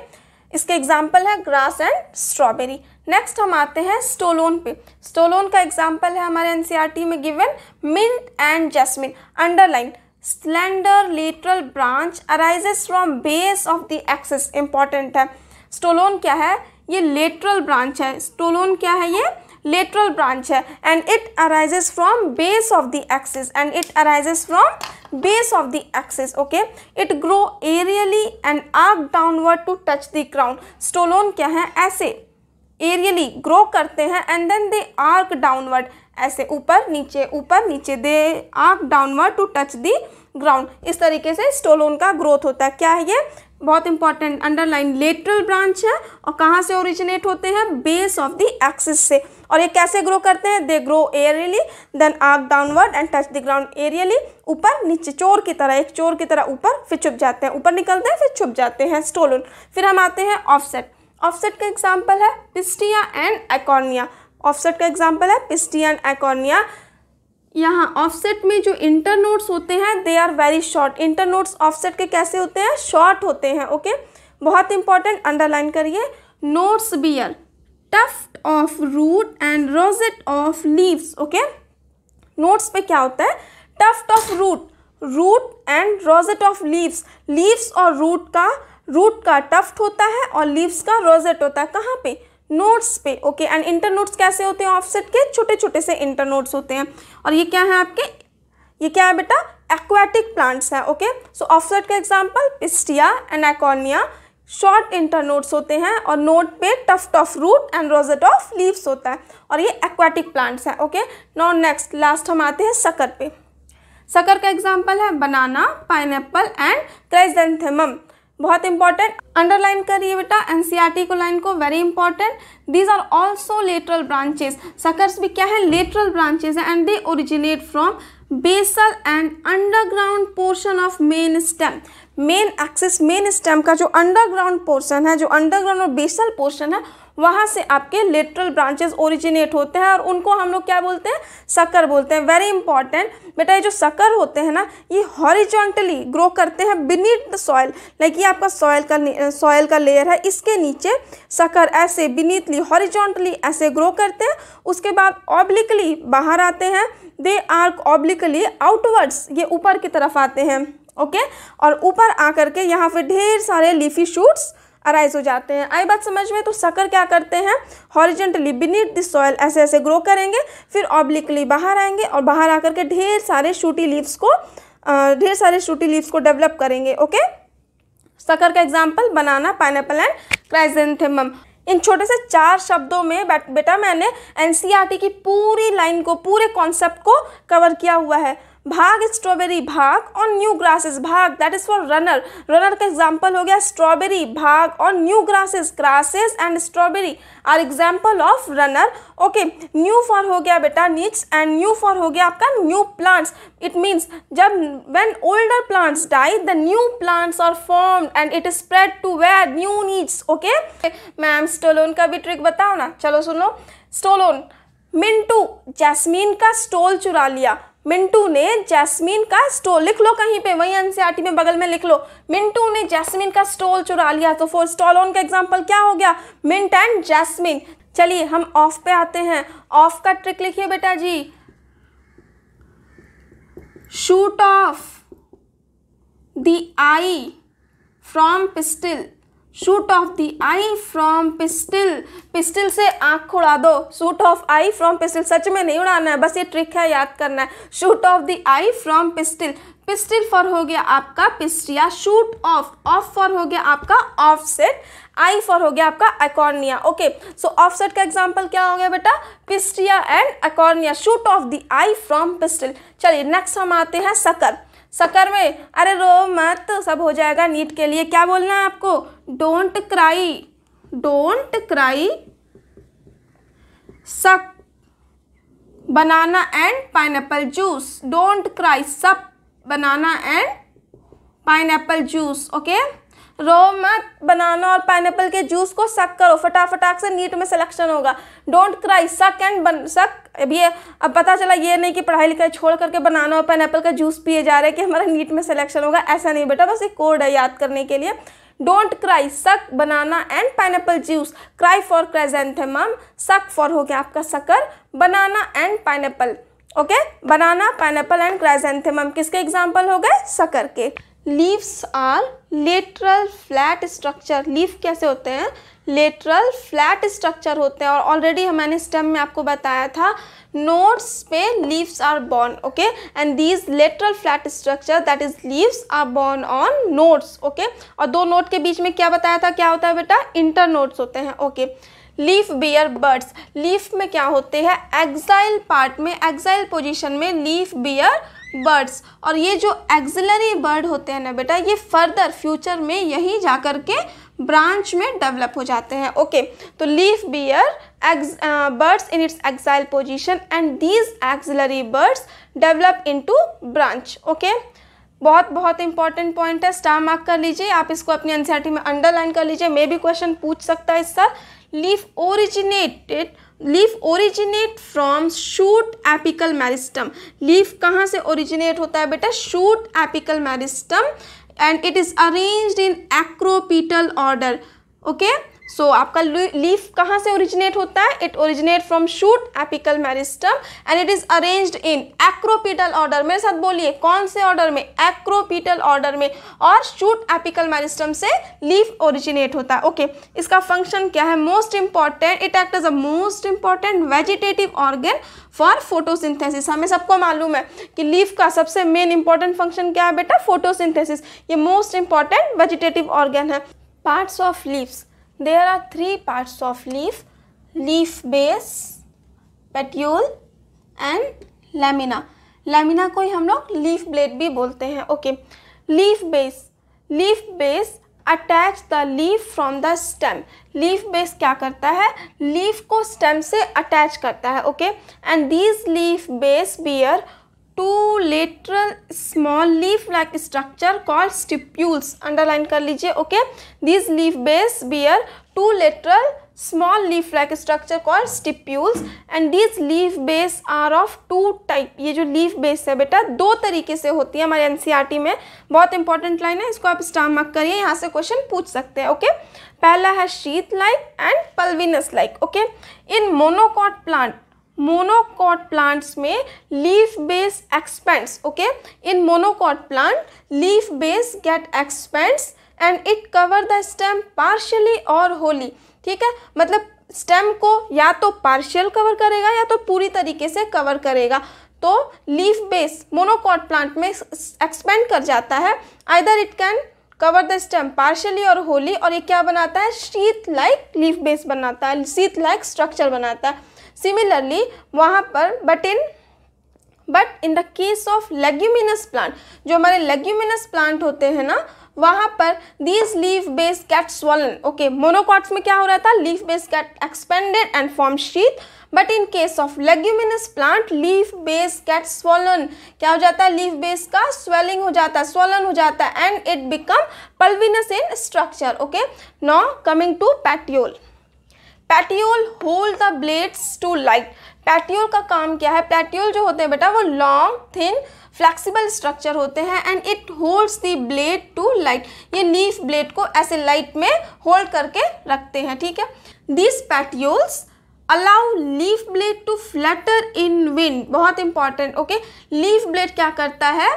A: इसके एग्जाम्पल है ग्रास एंड स्ट्रॉबेरी। नेक्स्ट हम आते हैं स्टोलोन पे। स्टोलोन का एग्जाम्पल है हमारे एनसीईआरटी में given, mint and jasmine. Underline, slender lateral branch arises from base of the axis. Important है, स्टोलोन क्या है, ये लेटरल ब्रांच है, स्टोलोन क्या है, ये लेटरल ब्रांच है, and it arises from base of the axis, and it arises from base of the axis. Okay, it grow aerially and arch downward to touch the ground. Stolon क्या है, ऐसे aerially grow करते हैं, and then they arch downward, ऐसे ऊपर नीचे, they arch downward to touch the ground. इस तरीके से स्टोलोन का ग्रोथ होता है। क्या है ये, बहुत इंपॉर्टेंट, अंडरलाइन, लेटरल ब्रांच है, और कहाँ से ओरिजिनेट होते हैं, बेस ऑफ द एक्सिस से। और ये कैसे ग्रो करते हैं, they grow aerially then arch downward and touch the ground. Aerially ऊपर नीचे, चोर की तरह, एक चोर की तरह ऊपर, फिर छुप जाते हैं, ऊपर निकलते हैं फिर छुप जाते हैं, स्टोलोन। फिर हम आते हैं ऑफसेट। ऑफसेट का एग्जाम्पल है पिस्टिया एंड एकॉर्निया। ऑफसेट का एग्जाम्पल है पिस्टिया एंड एकॉर्निया। यहाँ ऑफसेट में जो इंटरनोड्स होते हैं they are very short. Internodes offset के कैसे होते हैं, शॉर्ट होते हैं। ओके, बहुत इंपॉर्टेंट, अंडरलाइन करिए। Nodes bear tuft of root and rosette of leaves. Okay, nodes पे क्या होता है? Tuft of root and rosette of leaves. Leaves और रूट का टफ्ट होता है और लीव्स का रोजेट होता है। कहाँ पे? नोट्स पे। ओके, एंड इंटरनोड्स कैसे होते हैं? ऑफसेट के छोटे छोटे से इंटरनोड्स होते हैं। और ये क्या है आपके? ये क्या है बेटा? एक्वाटिक प्लांट्स है। ओके, सो ऑफसेट का example pistia and eichhornia, short internodes होते हैं और नोड पे tuft of root and rosette of leaves होता है और ये एक्वाटिक प्लांट्स हैं। ओके, नाउ नेक्स्ट लास्ट हम आते हैं शक्कर पे। शक्कर का एग्जांपल है बनाना, पाइनएप्पल एंड क्राइसेंथेमम। बहुत इंपॉर्टेंट, अंडरलाइन करिए बेटा एनसीईआरटी को लाइन को, very important. These are also lateral branches. शकर्स भी क्या है? लेटरल ब्रांचेस है and they originate from basal and underground portion of main stem. Main axis, main stem का जो अंडरग्राउंड पोर्शन है, जो अंडरग्राउंड और बेसल पोर्शन है, वहाँ से आपके लेटरल ब्रांचेस ओरिजिनेट होते हैं और उनको हम लोग क्या बोलते हैं? शक्कर बोलते हैं। वेरी इंपॉर्टेंट बेटा, ये जो शक्कर होते हैं ना, ये हॉरिजॉन्टली ग्रो करते हैं बीनीथ द सॉइल। लाइक ये आपका सॉइल का लेयर है, इसके नीचे शक्कर ऐसे बीनीथली हॉरिजॉन्टली ऐसे ग्रो करते हैं। उसके बाद ऑब्लिकली बाहर आते हैं, दे आर्क ऑब्लिकली आउटवर्ड्स, ये ऊपर की तरफ आते हैं। ओके, और ऊपर आकर के यहाँ पे ढेर सारे लीफी शूट्स अराइज हो जाते हैं। आई बात समझ में? तो शक्कर क्या करते हैं? हॉरिजॉन्टली बीनीथ द सॉइल ऐसे ऐसे ग्रो करेंगे, फिर ऑब्लिकली बाहर आएंगे और बाहर आकर के ढेर सारे शूटी लीव्स को डेवलप करेंगे। ओके, शक्कर का example banana, pineapple and chrysanthemum. इन छोटे से 4 शब्दों में बेटा मैंने एनसीईआरटी की पूरी लाइन को, पूरे कॉन्सेप्ट को कवर किया हुआ है। भाग स्ट्रॉबेरी, भाग और न्यू ग्रासेस, भाग that is for runner. Runner का एग्जाम्पल हो गया स्ट्रॉबेरी, भाग और new grasses, grasses and strawberry are example of runner. Okay, new for हो गया बेटा नीड्स एंड न्यू फॉर हो गया आपका न्यू प्लांट्स। इट मीन्स जब when older plants die the new plants are formed and it is spread to where new needs. Okay ma'am, stolon का भी trick बताओ ना। चलो सुनो, स्टोलोन, मिंटू जैस्मीन का स्टोल चुरा लिया। मिंटू ने जैस्मीन का स्टोल, लिख लो कहीं पे, वहीं एनसीईआरटी में बगल में लिख लो, मिंटू ने जैस्मीन का स्टोल चुरा लिया। तो फॉर स्टोलोन का एग्जांपल क्या हो गया? Mint and jasmine. चलिए हम ऑफ पे आते हैं। ऑफ का ट्रिक लिखिए बेटा जी, shoot of the eye from pistil, shoot of the eye from pistil, pistil से आँख उड़ा दो। Shoot of eye from pistil, सच में नहीं उड़ाना है, बस ये ट्रिक है, याद करना है। Shoot of the eye from pistil, pistil for हो गया आपका pistia, shoot of, of for हो गया आपका ऑफसेट, आई फॉर हो गया आपका एकोर्निया। ओके, सो ऑफसेट का एग्जांपल क्या हो गया बेटा? Pistia and eichhornia, shoot of the eye from pistil. चलिए नेक्स्ट हम आते हैं शक्कर। शक्कर में, अरे रो मत, सब हो जाएगा नीट के लिए। क्या बोलना है आपको? Don't cry, don't cry suck banana and pineapple juice, don't cry suck banana and pineapple juice. Okay, रो मत, बनाना और पाइनएप्पल के जूस को सक करो, फटाफटाक से नीट में सिलेक्शन होगा। डोंट क्राई, सक एंड सक। अब पता चला ये नहीं कि पढ़ाई लिखाई छोड़ करके बनाना और पाइनएप्पल का जूस पिए जा रहे हैं कि हमारा नीट में सिलेक्शन होगा, ऐसा नहीं बेटा, बस एक कोड है याद करने के लिए। Don't cry, suck banana and pineapple juice, cry for chrysanthemum, suck for हो गया आपका sucker, banana and pineapple. Okay, banana, pineapple and chrysanthemum किसके एग्जाम्पल हो गए? शक्कर के। Leaves are lateral flat structure, leaf कैसे होते हैं? लेटरल फ्लैट स्ट्रक्चर होते हैं। और ऑलरेडी मैंने स्टेम में आपको बताया था, नोड्स पे leaves are borne. Okay, and these lateral flat structure that is leaves are borne on nodes. Okay, और 2 नोड के बीच में क्या बताया था, क्या होता है बेटा? इंटर नोड्स होते हैं। Okay, leaf bear buds, leaf में क्या होते हैं? एक्साइल पार्ट में, एक्साइल पोजीशन में लीफ बियर बर्ड्स। और ये जो एक्सिलरी बर्ड होते हैं ना बेटा, ये फर्दर फ्यूचर में यही जा कर के ब्रांच में डेवलप हो जाते हैं। ओके, तो leaf bear birds in its exile position and these auxiliary birds develop into branch. Okay, बहुत इंपॉर्टेंट पॉइंट है, स्टार मार्क कर लीजिए आप इसको, अपनी एनसीईआरटी में अंडरलाइन कर लीजिए, मे भी क्वेश्चन पूछ सकता है इसका। Leaf originate from shoot apical meristem, leaf कहाँ से ओरिजिनेट होता है बेटा? Shoot apical meristem and it is arranged in acropetal order. Okay, so आपका लीफ कहाँ से ओरिजिनेट होता है? It originate from shoot apical meristem and it is arranged in acropetal order. मेरे साथ बोलिए, कौन से ऑर्डर में? एक्रोपीटल ऑर्डर में। और शूट एपिकल मेरिस्टम से लीफ ओरिजिनेट होता है। ओके, इसका फंक्शन क्या है? Most important, it act as a most important vegetative organ for photosynthesis. हमें सबको मालूम है कि लीफ का सबसे मेन इंपॉर्टेंट फंक्शन क्या है बेटा? फोटोसिंथेसिस। ये मोस्ट इंपॉर्टेंट वेजिटेटिव ऑर्गन है। Parts of leaves, there are 3 parts of leaf: leaf base, petiole and lamina. lamina को ही हम लोग leaf blade भी बोलते हैं। Okay, leaf base attach the leaf from the stem. leaf base क्या करता है? leaf को stem से attach करता है। Okay, and these leaf base bear 2 lateral small leaf like structure called stipules. Underline कर लीजिए। Okay, these leaf base bear 2 lateral small leaf like structure called stipules and these leaf base are of 2 type. ये जो leaf base है बेटा 2 तरीके से होती है हमारे NCERT में। बहुत इंपॉर्टेंट लाइन है, इसको आप स्टार मार्क करिए, यहाँ से क्वेश्चन पूछ सकते हैं। ओके, पहला है sheath like and pulvinus like. Okay, in monocot plants में leaf base expands. Okay, in monocot plant leaf base get expands and it cover the stem partially और होली। ठीक है, मतलब स्टेम को या तो पार्शियल कवर करेगा या तो पूरी तरीके से कवर करेगा। तो लीफ बेस मोनोकॉट प्लांट में एक्सपेंड कर जाता है। Either it can cover the stem partially और होली, और ये क्या बनाता है? शीथ लाइक लीफ बेस बनाता है, शीथ लाइक स्ट्रक्चर बनाता है। सिमिलरली वहाँ पर but in the case of leguminous plant, जो हमारे लेग्यूमिनस प्लांट होते हैं ना, वहाँ पर these leaf base get swollen. Okay, monocots में क्या हो रहा था? Leaf base get expanded and form sheath, but in case of leguminous plant leaf base get swollen. क्या हो जाता है? लीफ बेस का स्वेलिंग हो जाता है, स्वॉलन हो जाता है and it become pulvinus in structure. Okay, now coming to petiole. Petiole hold the blades to light. Petiole का काम क्या है? पैटियोल जो होते हैं बेटा वो लॉन्ग थिन फ्लेक्सिबल स्ट्रक्चर होते हैं and it holds the blade to light. ये लीफ ब्लेड को ऐसे लाइट में होल्ड करके रखते हैं। ठीक है, this petioles allow leaf blade to flutter in wind. बहुत इंपॉर्टेंट। ओके, लीफ ब्लेड क्या करता है?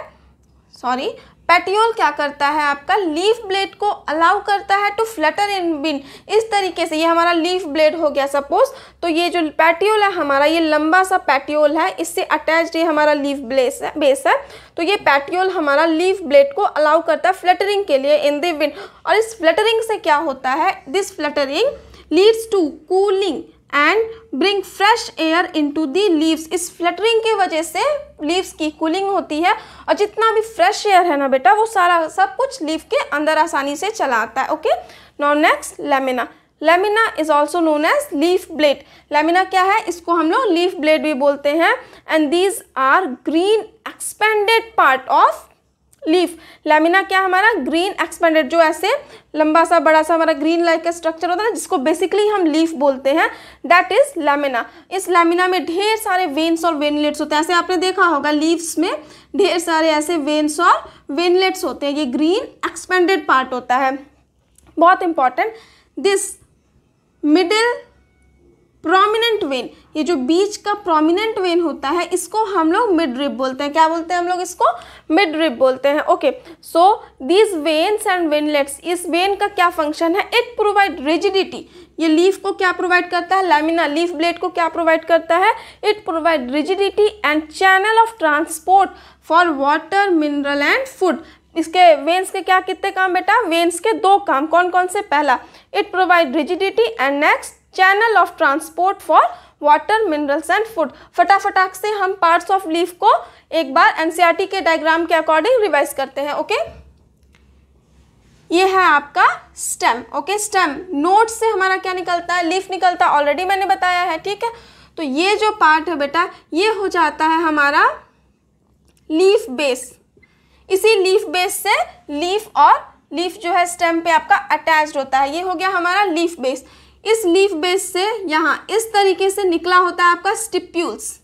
A: पैटियोल क्या करता है? आपका लीफ ब्लेड को अलाउ करता है टू फ्लटर इन विंड। इस तरीके से ये हमारा लीफ ब्लेड हो गया सपोज, तो ये जो पैटियोल है हमारा, ये लंबा सा पैटियोल है, इससे अटैच्ड ये हमारा लीफ बेस है। तो ये पैटियोल हमारा लीफ ब्लेड को अलाउ करता है फ्लटरिंग के लिए इन द विंड। और इस फ्लटरिंग से क्या होता है? This fluttering leads to cooling and bring fresh air into the leaves. इस फ्लटरिंग की वजह से लीव्स की कूलिंग होती है और जितना भी फ्रेश एयर है ना बेटा वो सारा सब कुछ लीफ के अंदर आसानी से चला आता है। Okay, now next lamina. Lamina is also known as leaf blade. Lamina क्या है? इसको हम लोग लीफ ब्लेड भी बोलते हैं and these are green expanded part of leaf. Lamina क्या हमारा? ग्रीन एक्सपेंडेड, जो ऐसे लंबा सा बड़ा सा हमारा ग्रीन लाइक का स्ट्रक्चर होता है ना, जिसको बेसिकली हम लीफ बोलते हैं, दैट इज लैमिना। इस लैमिना में ढेर सारे वेन्स और वेनलेट्स होते हैं। ऐसे आपने देखा होगा लीव्स में ढेर सारे ऐसे वेन्स और वेनलेट्स होते हैं। ये ग्रीन एक्सपेंडेड पार्ट होता है। बहुत important, this middle prominent when, ये जो बीच का प्रोमिनेंट वेन होता है इसको हम लोग मिड रिब बोलते हैं। क्या बोलते हैं हम लोग? इसको मिड रिब बोलते हैं। Okay, so these veins and veinlets, इस वेन का क्या फंक्शन है? It provide rigidity. ये लीफ को क्या प्रोवाइड करता है? लैमिना लीफ ब्लेड को क्या प्रोवाइड करता है? It provide rigidity and channel of transport for water, mineral and food. इसके वेन्स के क्या कितने काम बेटा? वेन्स के 2 काम। कौन कौन से? पहला, it provide rigidity and next channel of transport for water, minerals and food. फटाफट से हम पार्ट्स ऑफ लीफ को एक बार एनसीईआरटी के डायग्राम के अकॉर्डिंग रिवाइज करते हैं। ओके, ये है आपका स्टेम। ओके, स्टेम नोड से हमारा क्या निकलता है? लीफ निकलता है, ऑलरेडी मैंने बताया है। ठीक है, तो ये जो पार्ट है बेटा ये हो जाता है हमारा लीफ बेस। इसी लीफ बेस से लीफ जो है स्टेम पे आपका अटैच्ड होता है। ये हो गया हमारा लीफ बेस। इस लीफ बेस से यहाँ इस तरीके से निकला होता है आपका स्टिप्यूल्स।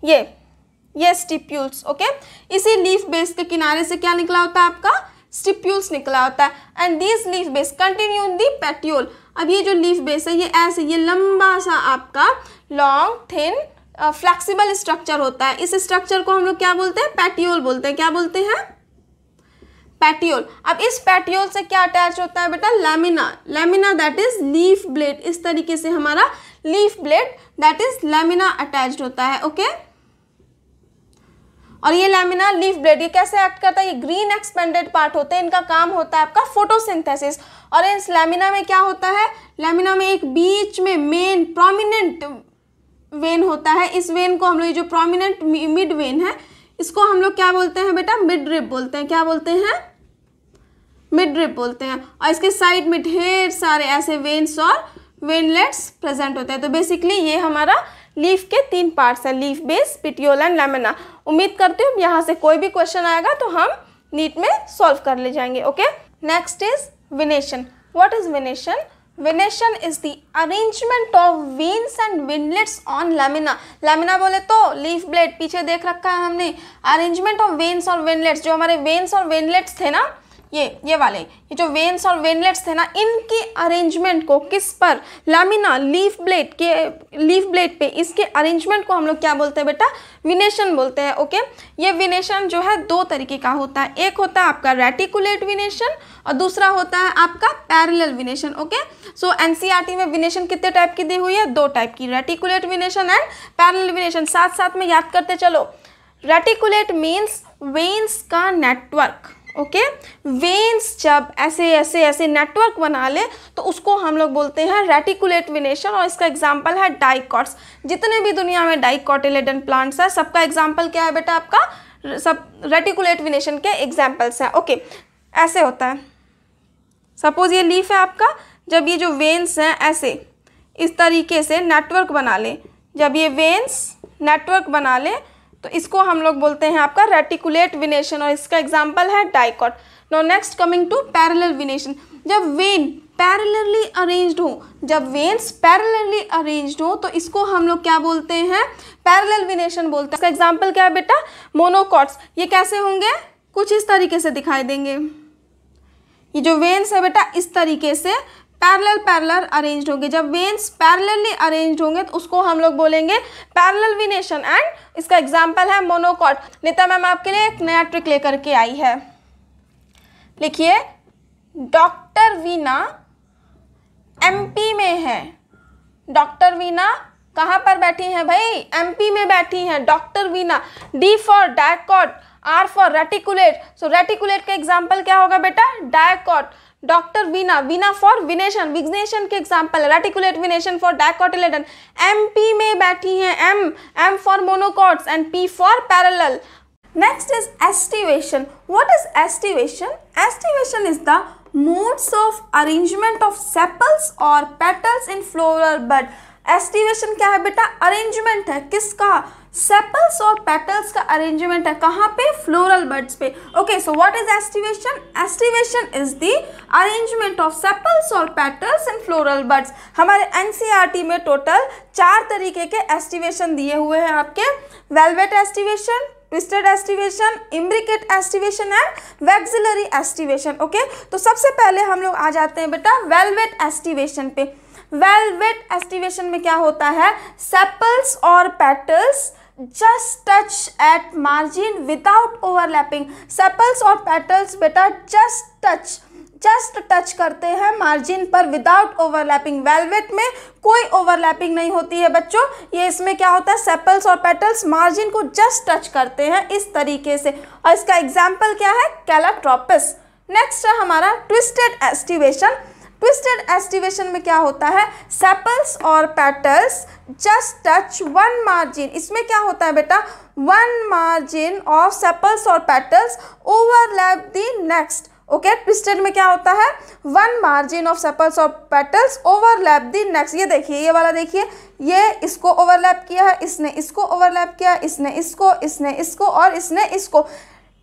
A: ये स्टिप्यूल्स। ओके, इसी लीफ बेस के किनारे से क्या निकला होता है आपका? स्टिप्यूल्स निकला होता है and this leaf base continue in the petiole. अब ये जो लीफ बेस है ये ऐसे ये लंबा सा आपका लॉन्ग थिन फ्लेक्सिबल स्ट्रक्चर होता है। इस स्ट्रक्चर को हम लोग क्या बोलते हैं? पेट्यूल बोलते हैं। क्या बोलते हैं? पेट्यूल। अब इस पेट्यूल से क्या अटैच होता है बेटा? Lamina. Lamina that is leaf blade. इस तरीके से हमारा leaf blade that is lamina attached होता है। ओके और ये लैमिना लीफ ब्लेड ये कैसे एक्ट करता है? ये ग्रीन एक्सपेंडेड पार्ट होते हैं, इनका काम होता है आपका फोटोसिंथेसिस। और इस लैमिना में क्या होता है? लैमिना में एक बीच में मेन प्रोमिनेंट वेन होता है। इस वेन को हम लोग जो प्रोमिनेंट मिड वेन है इसको हम लोग क्या बोलते हैं बेटा? मिड रिब बोलते हैं। क्या बोलते हैं? मिड रिब बोलते हैं। और इसके साइड में ढेर सारे ऐसे वेन्स और वेनलेट्स प्रेजेंट होते हैं। तो बेसिकली ये हमारा लीफ के 3 पार्ट्स है, लीफ बेस, पेट्यूल एंड लैमिना। उम्मीद करती हूँ यहाँ से कोई भी क्वेश्चन आएगा तो हम नीट में सॉल्व कर ले जाएंगे। Okay next is venation. What is venation? Venation is the arrangement of veins and winglets on lamina। Lamina बोले तो लीफ ब्लेड, पीछे देख रखा है हमने। अरेंजमेंट ऑफ वेन्स और वेनलेट्स, जो हमारे वेन्स और वेनलेट्स थे ना, ये वाले, ये जो वेन्स और वेनलेट्स थे ना, इनके अरेंजमेंट को किस पर? लैमिना लीफ ब्लेड पे इसके अरेंजमेंट को हम लोग क्या बोलते हैं बेटा? विनेशन बोलते हैं। ओके ये विनेशन जो है 2 तरीके का होता है। एक होता है आपका रेटिकुलेट विनेशन और दूसरा होता है आपका पैरेलल विनेशन। ओके सो एनसीईआरटी में विनेशन कितने टाइप की दी हुई है? 2 टाइप की, रेटिकुलेट विनेशन एंड पैरेलल विनेशन। साथ साथ में याद करते चलो। रेटिकुलेट मीन्स वेन्स का नेटवर्क। ओके वेन्स जब ऐसे नेटवर्क बना ले तो उसको हम लोग बोलते हैं रेटिकुलेट विनेशन। और इसका एग्जांपल है डाइकॉट्स। जितने भी दुनिया में डाइकोटिलेडन प्लांट्स है सबका एग्जांपल क्या है बेटा? आपका सब रेटिकुलेट विनेशन के एग्जांपल्स हैं। ओके ऐसे होता है, सपोज ये लीफ है आपका, जब ये जो वेन्स हैं ऐसे इस तरीके से नेटवर्क बना ले, जब ये वेन्स नेटवर्क बना ले तो इसको हम लोग बोलते हैं आपका रेटिकुलेट विनेशन और इसका एग्जांपल है dicot. Now next coming to parallel venation. जब वेन पैरेलली अरेंज्ड हो, जब वेन्स पैरेलली अरेंज्ड हो तो इसको हम लोग क्या बोलते हैं? पैरेलल विनेशन बोलते हैं। इसका एग्जांपल क्या है बेटा? मोनोकॉट्स। ये कैसे होंगे? कुछ इस तरीके से दिखाई देंगे। ये जो वेन्स है बेटा इस तरीके से पैरेलल अरेंज्ड होंगे। जब वेन्स पैरेलली अरेंज्ड होंगे तो उसको हम लोग बोलेंगे पैरेलल विनेशन एंड इसका एग्जांपल है मोनोकॉट। नीता मैम आपके लिए एक नया ट्रिक लेकर के आई है। लिखिए डॉक्टर वीना एमपी में है। डॉक्टर वीना कहाँ पर बैठी हैं भाई? एमपी में बैठी हैं doctor Veena. D for dicot, R for reticulate. So reticulate का एग्जांपल क्या होगा बेटा? Dicot. Doctor Veena, Veena for venation, venation के example reticulate venation for dicotyledon. MP में बैठी हैं, M for monocots and P for parallel. Next is aestivation. What is aestivation? Aestivation is the modes of arrangement of sepals और petals in floral bud. Aestivation क्या है बेटा? Arrangement है किसका? Sepals और पेटल्स का अरेंजमेंट है। कहाँ पे? फ्लोरल बड्स पे। Okay so what is aestivation? Aestivation is the arrangement of sepals और पेटल्स इन फ्लोरल बड्स। हमारे एनसीईआरटी में टोटल 4 तरीके के एस्टिवेशन दिए हुए हैं आपके। Velvet aestivation, twisted aestivation, imbricate aestivation and vexillary aestivation. Okay तो सबसे पहले हम लोग आ जाते हैं बेटा वेलवेट एस्टिवेशन पे। वेलवेट एस्टिवेशन में क्या होता है? सेपल्स और petals just touch eight margin without overlapping. Sepals और पेटल्स बेटा जस्ट टच करते हैं मार्जिन पर विदाउट ओवरलैपिंग। वेलवेट में कोई ओवरलैपिंग नहीं होती है बच्चों। ये इसमें क्या होता है? सेपल्स और पेटल्स मार्जिन को जस्ट टच करते हैं इस तरीके से। और इसका एग्जाम्पल क्या है? कैलाट्रोपिस। नेक्स्ट है हमारा ट्विस्टेड एस्टिवेशन। ट्विस्टेड एस्टिवेशन में क्या होता है? सेपल्स और petals just touch one margin. इसमें क्या होता है बेटा? वन मार्जिन ऑफ सेपल्स और petals overlap the next. Okay twisted में क्या होता है? वन मार्जिन ऑफ सेपल्स और पेटल्स ओवरलैप द नेक्स्ट। ये देखिए, ये वाला देखिए, ये इसको ओवरलैप किया है, इसने इसको ओवरलैप किया, इसने इसको और इसने इसको।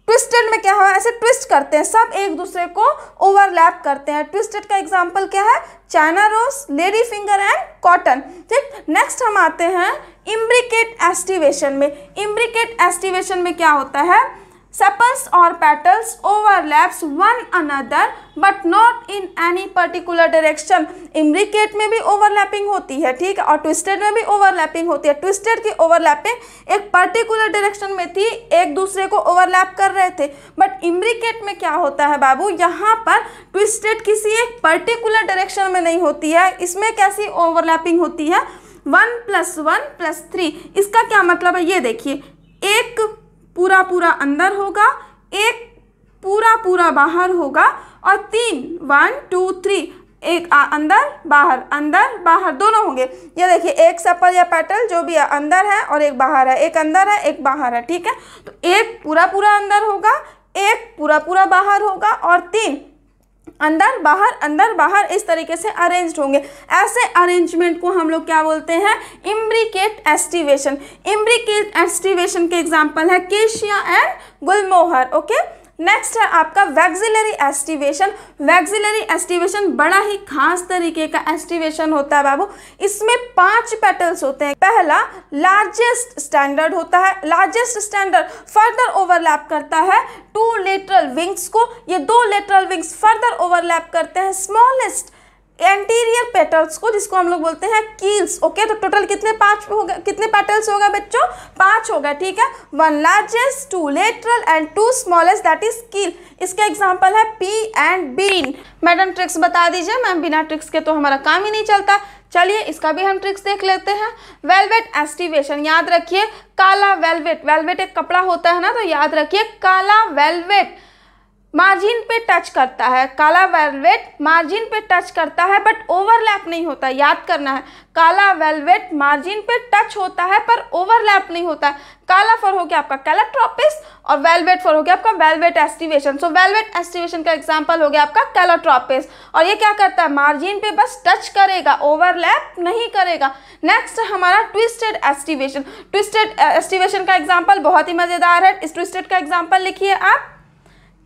A: ट्विस्टेड में क्या है? ऐसे ट्विस्ट करते हैं, सब एक दूसरे को ओवरलैप करते हैं। ट्विस्टेड का एग्जांपल क्या है? China rose, lady finger and cotton. ठीक, नेक्स्ट हम आते हैं इम्ब्रिकेट एस्टिवेशन में। इम्ब्रिकेट एस्टिवेशन में क्या होता है? sepals or petals overlaps one another but not in any particular direction। Imbricate में भी ओवरलैपिंग होती है, ठीक है, और ट्विस्टेड में भी ओवरलैपिंग होती है। ट्विस्टेड की ओवरलैपिंग एक पर्टिकुलर डायरेक्शन में थी, एक दूसरे को ओवरलैप कर रहे थे, बट इम्ब्रिकेट में क्या होता है बाबू, यहाँ पर ट्विस्टेड किसी एक पर्टिकुलर डायरेक्शन में नहीं होती है। इसमें कैसी ओवरलैपिंग होती है, 1 + 1 + 3। इसका क्या मतलब है, ये देखिए, एक पूरा पूरा अंदर होगा, एक पूरा पूरा बाहर होगा, और 3 1 2 3 एक अंदर बाहर दोनों होंगे। ये देखिए, एक सेपल या पेटल जो भी है अंदर है और एक बाहर है, एक अंदर है एक बाहर है, ठीक है। तो एक पूरा पूरा अंदर होगा, एक पूरा पूरा बाहर होगा, और 3 अंदर बाहर इस तरीके से अरेंज्ड होंगे। ऐसे अरेंजमेंट को हम लोग क्या बोलते हैं, इम्ब्रिकेट एस्टिवेशन। इम्ब्रिकेट एस्टिवेशन के एग्जांपल है Cassia and Gulmohar. Okay, next है आपका वैक्सिलरी एस्टिवेशन। वैक्सिलरी एस्टिवेशन बड़ा ही खास तरीके का एस्टिवेशन होता है बाबू। इसमें 5 पेटल्स होते हैं। पहला लार्जेस्ट स्टैंडर्ड होता है। लार्जेस्ट स्टैंडर्ड फर्दर ओवरलैप करता है 2 लेटरल विंग्स को। ये 2 लेटरल विंग्स फर्दर ओवरलैप करते हैं स्मॉलेस्ट एंटीरियर पेटल्स को, जिसको हम लोग बोलते हैं कील्स। ओके, तो टोटल कितने पेटल्स होगा बच्चों, 5 होगा, ठीक है। 1 largest, 2 lateral and 2 smallest, that is keel. इसका एग्जांपल है pea and bean. Madam tricks बता दीजिए। मैम बिना ट्रिक्स के तो हमारा काम ही नहीं चलता। चलिए इसका भी हम ट्रिक्स देख लेते हैं। वेलवेट एस्टिवेशन, याद रखिए काला वेलवेट, वेलवेट एक कपड़ा होता है ना, तो याद रखिए काला वेलवेट मार्जिन पे टच करता है। काला वेलवेट मार्जिन पे टच करता है बट ओवरलैप नहीं होता, याद करना है। काला वेलवेट मार्जिन पे टच होता है पर ओवरलैप नहीं होता है। काला फर हो गया आपका कैलोट्रोपिस और वेलवेट फर हो गया आपका वेलवेट एस्टिवेशन। सो वेलवेट एस्टिवेशन का एग्जांपल हो गया आपका कैलोट्रोपिस। और ये क्या करता है, मार्जिन पे बस टच करेगा, ओवरलैप नहीं करेगा। नेक्स्ट हमारा ट्विस्टेड एस्टिवेशन। ट्विस्टेड एस्टिवेशन का एग्जाम्पल बहुत ही मजेदार है। इस ट्विस्टेड का एग्जाम्पल लिखिए आप।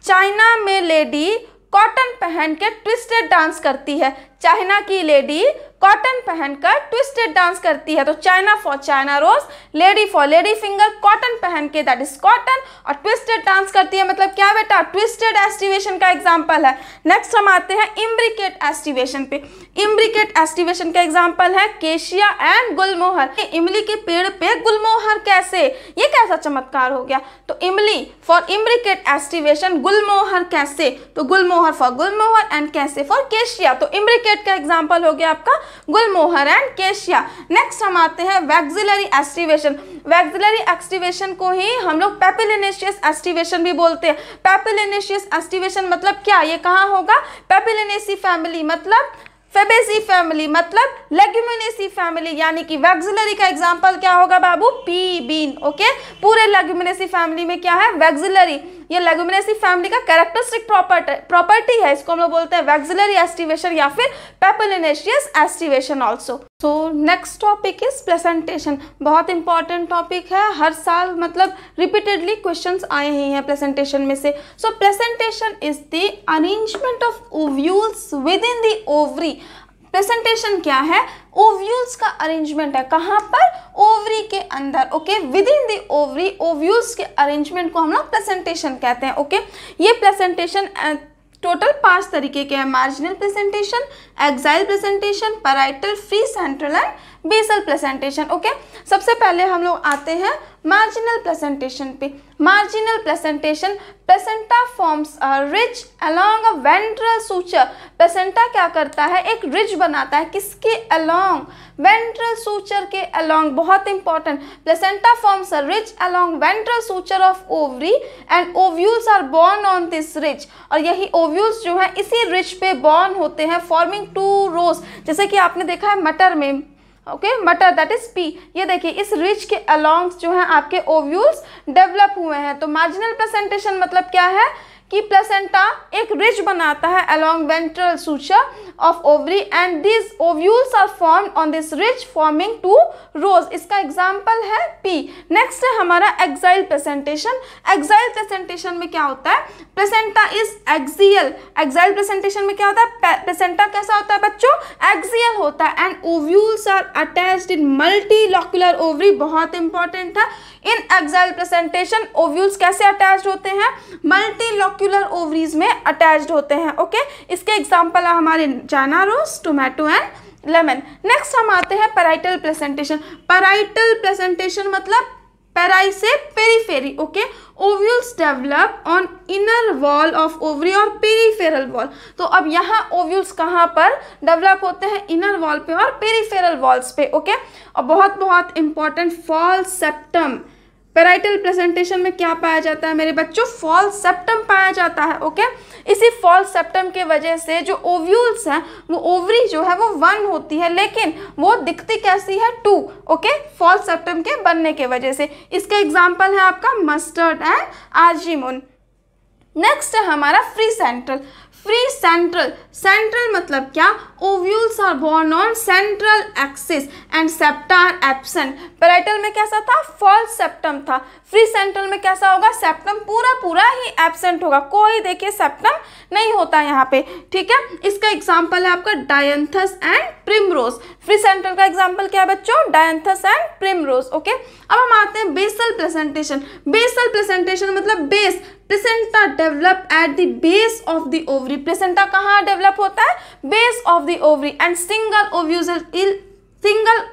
A: चाइना में लेडी कॉटन पहन के ट्विस्टेड डांस करती है। चाइना की लेडी कॉटन पहनकर ट्विस्टेड डांस करती है। तो China for China rose, lady for lady finger, cotton पहन के दैट इज कॉटन, और ट्विस्टेड डांस करती है मतलब क्या बेटा, ट्विस्टेड एस्टिवेशन का एग्जांपल है। नेक्स्ट हम आते हैं इम्ब्रिकेट एस्टिवेशन पे। इम्ब्रिकेट एस्टिवेशन का एग्जांपल है केशिया एंड गुलमोहर। इमली के पेड़ पे गुलमोहर कैसे, ये कैसा चमत्कार हो गया। तो इमली फॉर इम्ब्रिकेट एस्टिवेशन, गुलमोहर कैसे, तो गुलमोहर फॉर गुलमोहर एंड कैसे फॉर केशिया। तो इम्ब्रिकेट का एग्जांपल हो गया आपका गुलमोहर एंड केशिया। नेक्स्ट हम आते हैं वैक्सिलरी एस्टिवेशन। वैक्सिलरी एस्टिवेशन को ही हम लोग पेपिलिनेशियस एस्टिवेशन भी बोलते हैं। पेपिलिनेशियस एस्टिवेशन मतलब क्या, ये कहाँ होगा, पेपिलिनेसी फैमिली मतलब फेबेसी फैमिली मतलब लेग्यूमिनेसी फैमिली, यानी कि वैक्सिलरी का एग्जांपल क्या होगा बाबू, पी बीन। ओके, पूरे लेग्यूमिनेसी फैमिली में क्या है, वैक्सिलरी। ये लेग्यूमिनेसी फैमिली का कैरेक्टरिस्टिक प्रॉपर्टी है, इसको हम लोग बोलते हैं वैक्सिलरी एस्टिवेशन या फिर papilionaceous aestivation also. So next topic is placentation. बहुत इंपॉर्टेंट टॉपिक है, हर साल मतलब रिपीटेडली क्वेश्चंस आए ही हैं प्लेसेंटेशन में से। So placentation is the arrangement of ovules within the ovary. Presentation क्या है, ओव्यूल्स का अरेंजमेंट है, कहाँ पर, ओवरी के अंदर। Okay, with in the ovary ovules के अरेंजमेंट को हम लोग प्रेजेंटेशन कहते हैं। ओके, ये प्रेजेंटेशन टोटल 5 तरीके के हैं। Marginal placentation, axile placentation, parietal, free central and basal placentation. Okay, सबसे पहले हम लोग आते हैं मार्जिनल प्रेजेंटेशन पे। Marginal placentation, placenta forms a ridge along a ventral suture. Placenta क्या करता है, एक रिज बनाता है, किसके अलोंग, वेंट्रल सूचर के अलोंग। बहुत important, placenta forms a ridge along ventral suture of ovary and ovules are borne on this ridge. और यही ओव्यूल्स जो है इसी रिज पे बोर्न होते हैं, फॉर्मिंग 2 रोज। जैसे कि आपने देखा है मटर में, ओके, मटर दैट इज पी। ये देखिए इस रिज के अलोंग जो है आपके ओव्यूल्स डेवलप हुए हैं। तो मार्जिनल प्रेजेंटेशन मतलब क्या है कि प्लेसेंटा एक रिज बनाता है along ventral suture of ovary and this ovules are formed on this ridge forming 2 rows. इसका एग्जांपल है पी। नेक्स्ट है हमारा एक्साइल प्रेजेंटेशन। एक्साइल प्रेजेंटेशन में क्या होता है, placenta is axial. Axile placentation में क्या होता है, प्लेसेंटा कैसा होता है बच्चों, एक्सियल होता है and ovules are attached in multilocular ovary. बहुत इंपॉर्टेंट है, इन एक्साइल प्रेजेंटेशन ओव्यूल्स कैसे अटैच्ड होते हैं, मल्टीलोक्युलर ओवरीज में अटैच्ड होते हैं। ओके, इसके एग्जांपल है हमारे China rose, tomato and lemon. Next हम आते हैं पैराइटल प्रेजेंटेशन। पैराइटल प्रेजेंटेशन मतलब पैराई से periphery. Okay, ovules develop on inner wall of ovary और पेरीफेरल वॉल। तो अब यहाँ ओव्यूल्स कहाँ पर डेवलप होते हैं, इनर वॉल पे और पेरीफेरल वॉल्स पे। ओके, और बहुत बहुत important false septum. Parietal placentation में क्या पाया जाता है मेरे बच्चों, फॉल्स सेप्टम पाया जाता है। ओके, इसी फॉल्स सेप्टम के वजह से जो ओव्यूल्स हैं वो ओवरी जो है वो 1 होती है, लेकिन वो दिखती कैसी है 2। ओके, फॉल्स सेप्टम के बनने के वजह से। इसका एग्जांपल है आपका मस्टर्ड एंड आर्जिमोन। नेक्स्ट है हमारा free central. Free central, central मतलब क्या, ovules are borne on central axis and septa are absent. Parietal में कैसा था, फॉल्स सेप्टम था। फ्री सेंट्रल में कैसा होगा, सेप्टम पूरा पूरा ही एब्सेंट होगा, कोई देखिए सेप्टम नहीं होता यहाँ पे। ठीक है, इसका एग्जांपल है आपका dianthus and primrose. Free central का एग्जांपल क्या है बच्चों, डायंथस एंड प्रिमरोज। ओके, अब हम आते हैं बेसल प्रेजेंटेशन। बेसल प्रेजेंटेशन मतलब base. Placenta develop at the base of the ovary. Placenta कहाँ डेवलप होता है, base of the ovary and single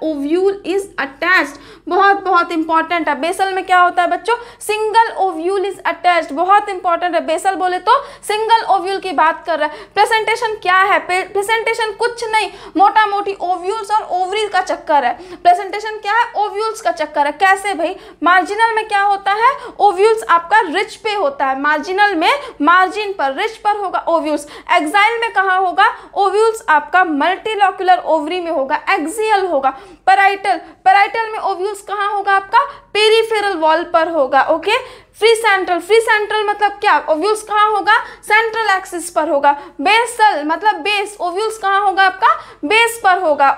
A: ovule is attached. बहुत बहुत इंपॉर्टेंट है, बेसल में क्या होता है बच्चों, सिंगल ओव्यूल इज अटैच्ड। बहुत इंपॉर्टेंट है, बेसल बोले तो सिंगल ओव्यूल की बात कर रहा है। प्रेजेंटेशन क्या है, प्रेजेंटेशन कुछ नहीं, मोटा मोटी ओव्यूल्स और ओवरी का चक्कर है। प्रेजेंटेशन क्या है, ओव्यूल्स का चक्कर है। कैसे भाई, मार्जिनल में क्या होता है, ओव्यूल्स आपका रिच पे होता है, मार्जिनल में मार्जिन पर, रिच पर होगा ओव्यूल्स। एक्साइल में कहाँ होगा, ओव्यूल्स आपका मल्टीलोक्युलर ओवरी में होगा, एक्सियल होगा। पैराइटल में ओव्यूल्स कहाँ होगा आपका, पेरीफेरल वॉल पर होगा। ओके, फ्री सेंट्रल मतलब क्या, ओव्यूल्स कहाँ होगा, सेंट्रल एक्सिस पर होगा। बेसल मतलब बेस, ओव्यूल्स कहाँ होगा आपका, बेस पर होगा।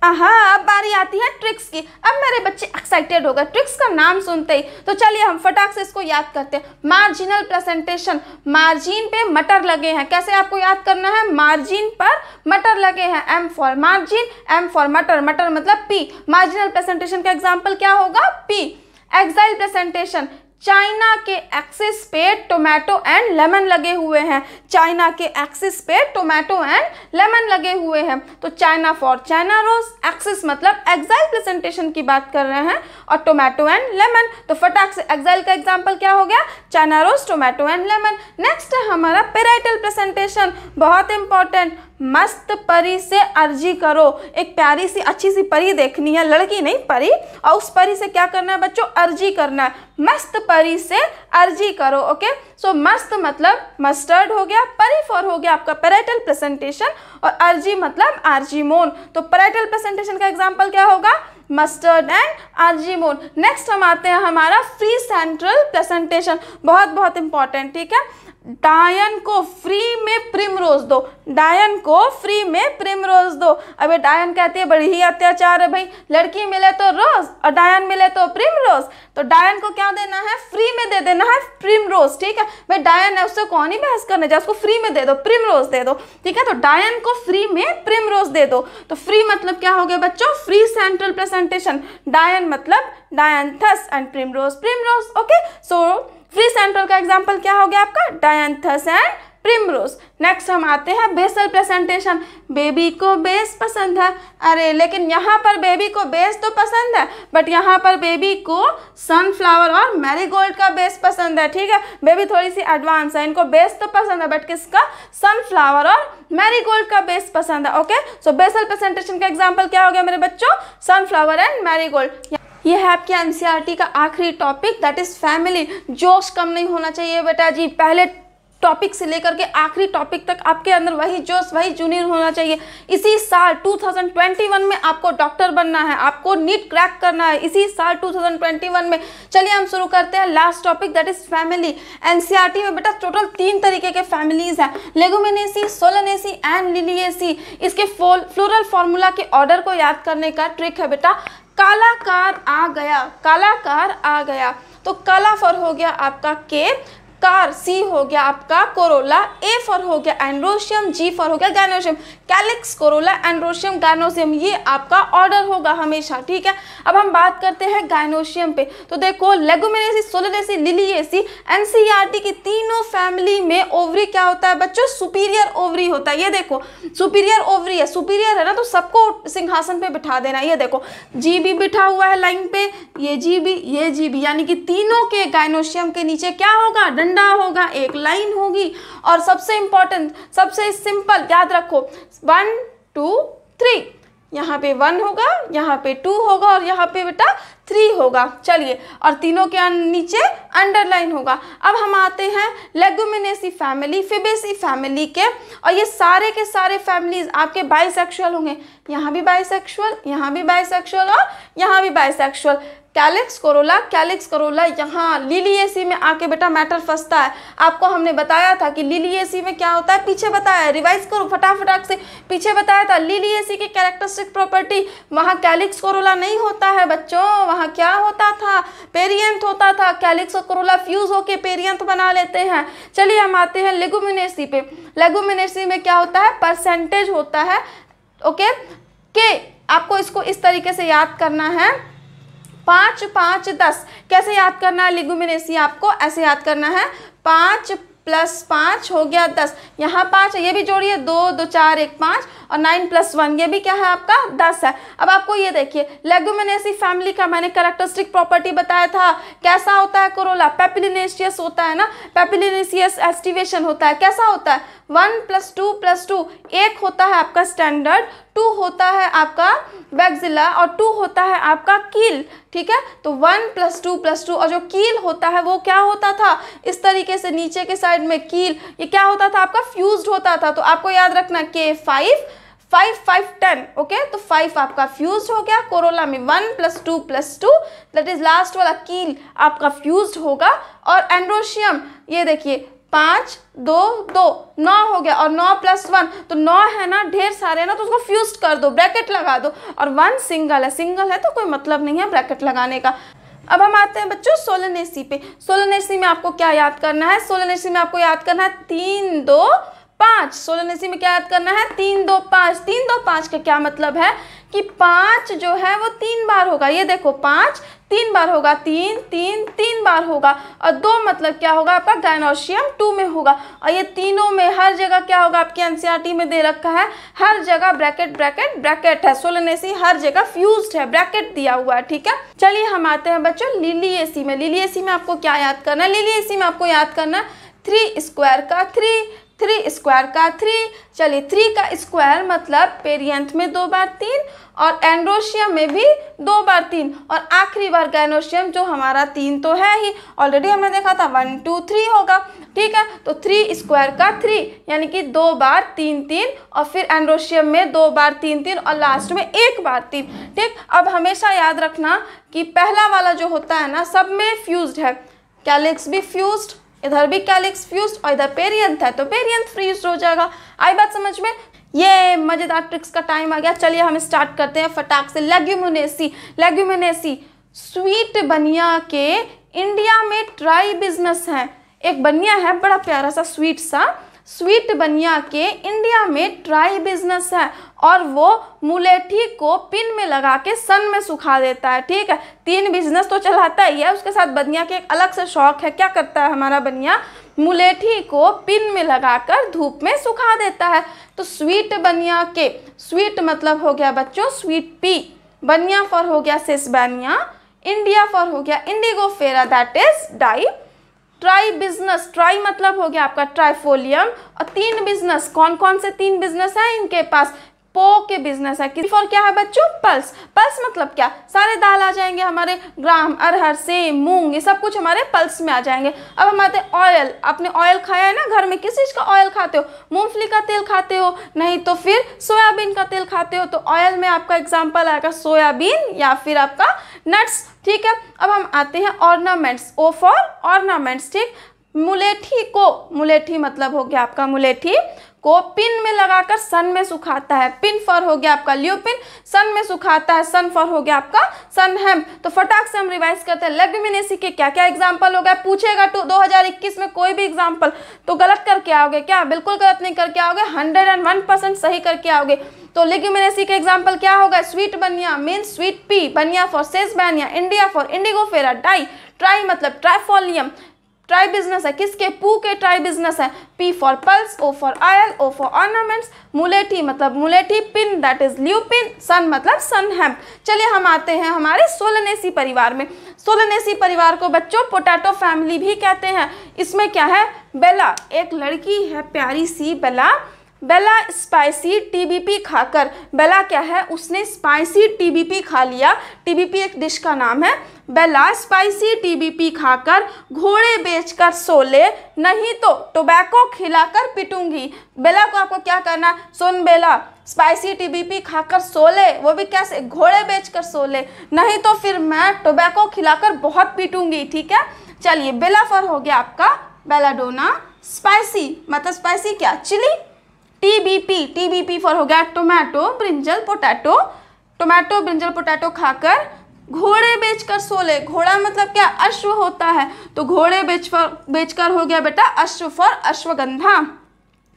A: अब बारी आती है ट्रिक्स की। अब मेरे बच्चे एक्साइटेड हो गए ट्रिक्स का नाम सुनते ही, तो चलिए हम फटाक से इसको याद करते हैं। मार्जिनल प्रेजेंटेशन, मार्जिन पे मटर लगे हैं, कैसे आपको याद करना है, मार्जिन पर मटर लगे हैं, M for margin, M for मटर, मटर मतलब पी। मार्जिनल प्रेजेंटेशन का एग्जाम्पल क्या होगा, पी। एक्साइल प्रेजेंटेशन, चाइना के एक्सिस पे टोमेटो एंड लेमन लगे हुए हैं, चाइना के एक्सिस पे टोमेटो एंड लेमन लगे हुए हैं, तो China for China rose. Axis मतलब एक्साइल प्रेजेंटेशन की बात कर रहे हैं, और टोमेटो एंड लेमन, तो फटाक से एक्साइल का एग्जांपल क्या हो गया, China rose, tomato and lemon. Next है हमारा पैराइटल प्रेजेंटेशन, बहुत इंपॉर्टेंट। मस्त परी से अर्जी करो, एक प्यारी सी अच्छी सी परी देखनी है, लड़की नहीं परी, और उस परी से क्या करना है बच्चों, अर्जी करना है। मस्त परी से अर्जी करो। ओके, सो मस्त मतलब मस्टर्ड हो गया, परी फॉर हो गया आपका पैराइटल प्रेजेंटेशन, और अर्जी मतलब आर्जिमोन। तो पैराइटल प्रेजेंटेशन का एग्जांपल क्या होगा, मस्टर्ड एंड आर्जिमोन। नेक्स्ट हम आते हैं हमारा फ्री सेंट्रल प्रेजेंटेशन, बहुत बहुत इंपॉर्टेंट। ठीक है, डायन को फ्री में प्रिमरोज दो, डायन को फ्री में प्रिमरोज दो। अबे डायन कहती है बड़ी ही अत्याचार है भाई, लड़की मिले तो रोज और डायन मिले तो प्रिमरोज, तो डायन को क्या देना है, फ्री में दे देना है प्रिमरोज। ठीक है भाई, डायन है उससे कौन ही बहस करने जाए, उसको फ्री में दे दो, प्रिमरोज दे दो। ठीक है, तो डायन को फ्री में प्रिमरोज दे दो। तो फ्री मतलब क्या हो गया बच्चों, फ्री सेंट्रल प्रेजेंटेशन, डायन मतलब dianthus and primrose primrose. Okay, so free central का एग्जांपल क्या हो गया आपका, डायंथस एंड प्रिमरोज। नेक्स्ट हम आते हैं बेसल प्रेजेंटेशन। बेबी को बेस पसंद है, अरे लेकिन यहाँ पर बेबी को बेस तो पसंद है, बट यहाँ पर बेबी को सनफ्लावर और मैरीगोल्ड का बेस पसंद है। ठीक है, बेबी थोड़ी सी एडवांस है, इनको बेस तो पसंद है, बट किसका, सनफ्लावर और मैरीगोल्ड का बेस पसंद है। ओके, सो बेसल प्रेजेंटेशन का एग्जाम्पल क्या हो गया मेरे बच्चों, सनफ्लावर एंड मैरीगोल्ड। ये है आपके एनसीईआरटी का आखिरी टॉपिक, दैट इज फैमिली। जोश कम नहीं होना चाहिए बेटा जी, पहले टॉपिक से लेकर के आखिरी टॉपिक तक आपके अंदर वही जोश, वही जुनून होना चाहिए। इसी साल 2021 में आपको डॉक्टर बनना है, आपको नीट क्रैक करना है इसी साल 2021 में। चलिए हम शुरू करते हैं last topic, that is family. NCERT में बेटा टोटल 3 तरीके के फैमिलीज हैं, लेगुमिनेसी, सोलेनेसी एंड लिलिएसी। इसके फ्लोरल फॉर्मूला के ऑर्डर को याद करने का ट्रिक है बेटा, कालाकार आ गया, कालाकार आ गया। तो काला फॉर हो गया आपका के, कार सी हो गया आपका कोरोला, ए फॉर हो गया एंड्रोशियम, जी फॉर हो गया gynoecium, calyx, Corolla, androecium, gynoecium, ये आपका ऑर्डर होगा हमेशा, ठीक है। अब हम बात करते हैं गायनोशियम पे। तो देखो लेगुमिनेसी, सोलेनेसी, लिलिएसी, एनसीईआरटी की तीनों फैमिली में ओवरी क्या होता है बच्चों, सुपीरियर ओवरी होता है। ये देखो सुपीरियर ओवरी है, सुपीरियर है ना, तो सबको सिंहासन पे बिठा देना। ये देखो जी भी बिठा हुआ है लाइन पे, ये जी भी, यानी कि तीनों के गायनोशियम के नीचे क्या होगा, डंडा होगा, एक लाइन होगी। और सबसे इंपॉर्टेंट, सबसे सिंपल याद रखो, 1 2 3, यहाँ पे 1 होगा, यहाँ पे 2 होगा और यहाँ पे बेटा 3 होगा। चलिए, और तीनों के नीचे अंडरलाइन होगा। अब हम आते हैं लेगुमिनेसी फैमिली, फिबेसी फैमिली के, और ये सारे के सारे फैमिलीज आपके बाइसेक्सुअल होंगे। यहाँ भी बाइसेक्सुअल, यहाँ भी बाइसेक्सुअल और यहाँ भी बाइसेक्सुअल। कैलिक्स कोरोला, यहाँ लिलिएसी में आके बेटा मैटर फंसता है। आपको हमने बताया था कि लिलिएसी में क्या होता है, पीछे बताया, रिवाइज करो फटाफट से, पीछे बताया था लिलिएसी की कैरेक्टरिस्टिक प्रॉपर्टी, वहाँ कैलिक्स कोरोला नहीं होता है बच्चों, वहाँ क्या होता था, पेरियंथ होता था। कैलिक्स और कोरोला फ्यूज होके पेरियंथ बना लेते हैं। चलिए हम आते हैं लेगुमिनेसी पे। लेगुमिनेसी में क्या होता है, परसेंटेज होता है, ओके, के आपको इसको इस तरीके से याद करना है, 5 5 10। कैसे याद करना है लेगुमिनेसी, आपको ऐसे याद करना है, 5 + 5 हो गया 10, यहाँ 5 है, ये भी जोड़िए, 2 2 4 1 5, और 9 + 1 ये भी क्या है आपका 10 है। अब आपको ये देखिए लेगुमिनेसी फैमिली का मैंने कैरेक्टरिस्टिक प्रॉपर्टी बताया था, कैसा होता है कोरोला, पेपिलिनेशियस होता है ना, पेपिलिनेशियस एस्टिवेशन होता है। कैसा होता है, 1 + 2 + 2, 1 होता है आपका स्टैंडर्ड, 2 होता है आपका वैक्सिला और 2 होता है आपका कील, ठीक है। तो 1 + 2 + 2, और जो कील होता है वो क्या होता था, इस तरीके से नीचे के साइड में कील, ये क्या होता था आपका फ्यूज्ड होता था। तो आपको याद रखना के 5 5 5 10, ओके। तो 5 आपका फ्यूज्ड हो गया, कोरोला में 1 + 2 + 2, दैट इज लास्ट वाला कील आपका फ्यूज्ड होगा। और एंड्रोशियम ये देखिए 5 2 2 9 हो गया, और 9 + 1, तो 9 है ना, ढेर सारे है ना, तो उसको फ्यूज कर दो, ब्रैकेट लगा दो, और 1 सिंगल है तो कोई मतलब नहीं है ब्रैकेट लगाने का। अब हम आते हैं बच्चों सोलेनेसी पे। सोलेनेसी में आपको क्या याद करना है, सोलेनेसी में आपको याद करना है 3 2 5। सोलेनेसी में क्या याद करना है, 3 2 5। 3 2 5 का क्या मतलब है कि 5 जो है वो 3 बार होगा। ये देखो 5 3 बार होगा, 3 3 3 बार होगा, और 2 मतलब क्या होगा आपका गायनोशियम 2 में होगा। और ये तीनों में हर जगह क्या होगा, आपकी एनसीईआरटी में दे रखा है, हर जगह ब्रैकेट ब्रैकेट ब्रैकेट है। सोलेनेसी हर जगह फ्यूज्ड है, ब्रैकेट दिया हुआ है, ठीक है। चलिए हम आते हैं बच्चों लिलिएसी में। लिलिएसी में आपको क्या याद करना है, लिलिएसी में आपको याद करना है 3 स्क्वायर का 3, 3 स्क्वायर का 3। चलिए 3 का स्क्वायर मतलब पेरियंथ में 2 बार 3, और एंड्रोशियम में भी 2 बार 3, और आखिरी बार गायनोशियम जो हमारा 3 तो है ही, ऑलरेडी हमने देखा था 1 2 3 होगा, ठीक है। तो 3 स्क्वायर का 3 यानी कि 2 बार 3 3, और फिर एंड्रोशियम में 2 बार 3 3, और लास्ट में 1 बार 3, ठीक। अब हमेशा याद रखना कि पहला वाला जो होता है ना सब में फ्यूज्ड है, कैलिक्स भी फ्यूज्ड, इधर भी कैलिक्स फ्यूज्ड, और इधर पेरियंथ है तो पेरियंथ फ्यूज्ड हो जाएगा। आई बात समझ में, ये मजेदार ट्रिक्स का टाइम आ गया। चलिए हम स्टार्ट करते हैं फटाक से। लेगुमिनेसी, लेगुमिनेसी स्वीट बनिया के इंडिया में ट्राई बिजनेस है। एक बनिया है बड़ा प्यारा सा स्वीट सा, स्वीट बनिया के इंडिया में ट्राई बिजनेस है, और वो मुलेठी को पिन में लगा के सन में सुखा देता है, ठीक है। 3 बिजनेस तो चलाता ही है, उसके साथ बनिया के एक अलग से शौक है। क्या करता है हमारा बनिया, मुलेठी को पिन में लगाकर धूप में सुखा देता है। तो स्वीट बनिया के, स्वीट मतलब हो गया बच्चों स्वीट पी, बनिया फॉर हो गया सिसबेनिया, इंडिया फॉर हो गया Indigofera that is dye, try business, try मतलब हो गया आपका ट्राइफोलियम, और 3 बिजनेस, कौन कौन से 3 बिजनेस हैं इनके पास, पो के बिजनेस है। किस फॉर क्या है बच्चों? पल्स। पल्स मतलब क्या? सारे दाल आ जाएंगे हमारे, ग्राम, अरहर, सेम, मूंग, ये सब कुछ हमारे पल्स में आ जाएंगे। अब हम आते हैं ऑयल। आपने ऑयल खाया है ना घर में? किस चीज़ का ऑयल खाते हो? मूंगफली का तेल खाते हो? नहीं तो फिर सोयाबीन का तेल खाते हो। तो ऑयल में आपका एग्जाम्पल आएगा सोयाबीन या फिर आपका नट्स। ठीक है, अब हम आते हैं ऑर्नामेंट्स। O for ornaments. ठीक, मुलेठी को, मुलेठी मतलब हो गया आपका मुलेठी को पिन में लगाकर सन में सुखाता है। पिन फॉर हो गया आपका ल्यूपिन, सन में सुखाता है, सन फॉर हो गया आपका सनहेम। तो फटाक से हम रिवाइज करते हैं। लेग्युमिनेसी के क्या क्या एग्जाम्पल हो गया? पूछेगा 2021 में कोई भी एग्जाम्पल तो गलत करके आओगे क्या? बिल्कुल गलत नहीं करके आओगे, 101% सही करके आओगे। तो लेग्युमिनेसी के एग्जाम्पल क्या होगा? Sweet Baniya means sweet pea, Baniya for sesbania, India for indigofera, dye, try मतलब ट्राइफोलियम, ट्राई बिजनेस है किसके? पू के ट्राई बिजनेस है। P for pulse, O for oil, O for ornaments, मुलेठी मतलब मुलेठी, pin that is lupin, sun मतलब सनहेम। चलिए हम आते हैं हमारे सोलनेसी परिवार में। सोलनेसी परिवार को बच्चों पोटैटो फैमिली भी कहते हैं। इसमें क्या है? बेला एक लड़की है प्यारी सी, बेला। बेला स्पाइसी टीबीपी खाकर, बेला क्या है? उसने स्पाइसी टीबीपी खा लिया। टीबीपी एक डिश का नाम है। बेला स्पाइसी टीबीपी खाकर घोड़े बेचकर सोले, नहीं तो टोबैको खिलाकर पिटूंगी। बेला को आपको क्या करना? सुन बेला, स्पाइसी टीबीपी खाकर सोले, वो भी कैसे? घोड़े बेचकर सोले, नहीं तो फिर मैं टोबैको खिलाकर बहुत पीटूंगी। ठीक है, चलिए बेला फॉर हो गया आपका बेलाडोना, स्पाइसी मतलब स्पाइसी क्या? चिली। टीबीपी, टीबीपी फॉर हो गया tomato, brinjal, potato, tomato, brinjal, potato खाकर घोड़े बेचकर सोले। घोड़ा मतलब क्या? अश्व होता है, तो घोड़े बेचकर हो गया बेटा अश्व फॉर अश्वगंधा।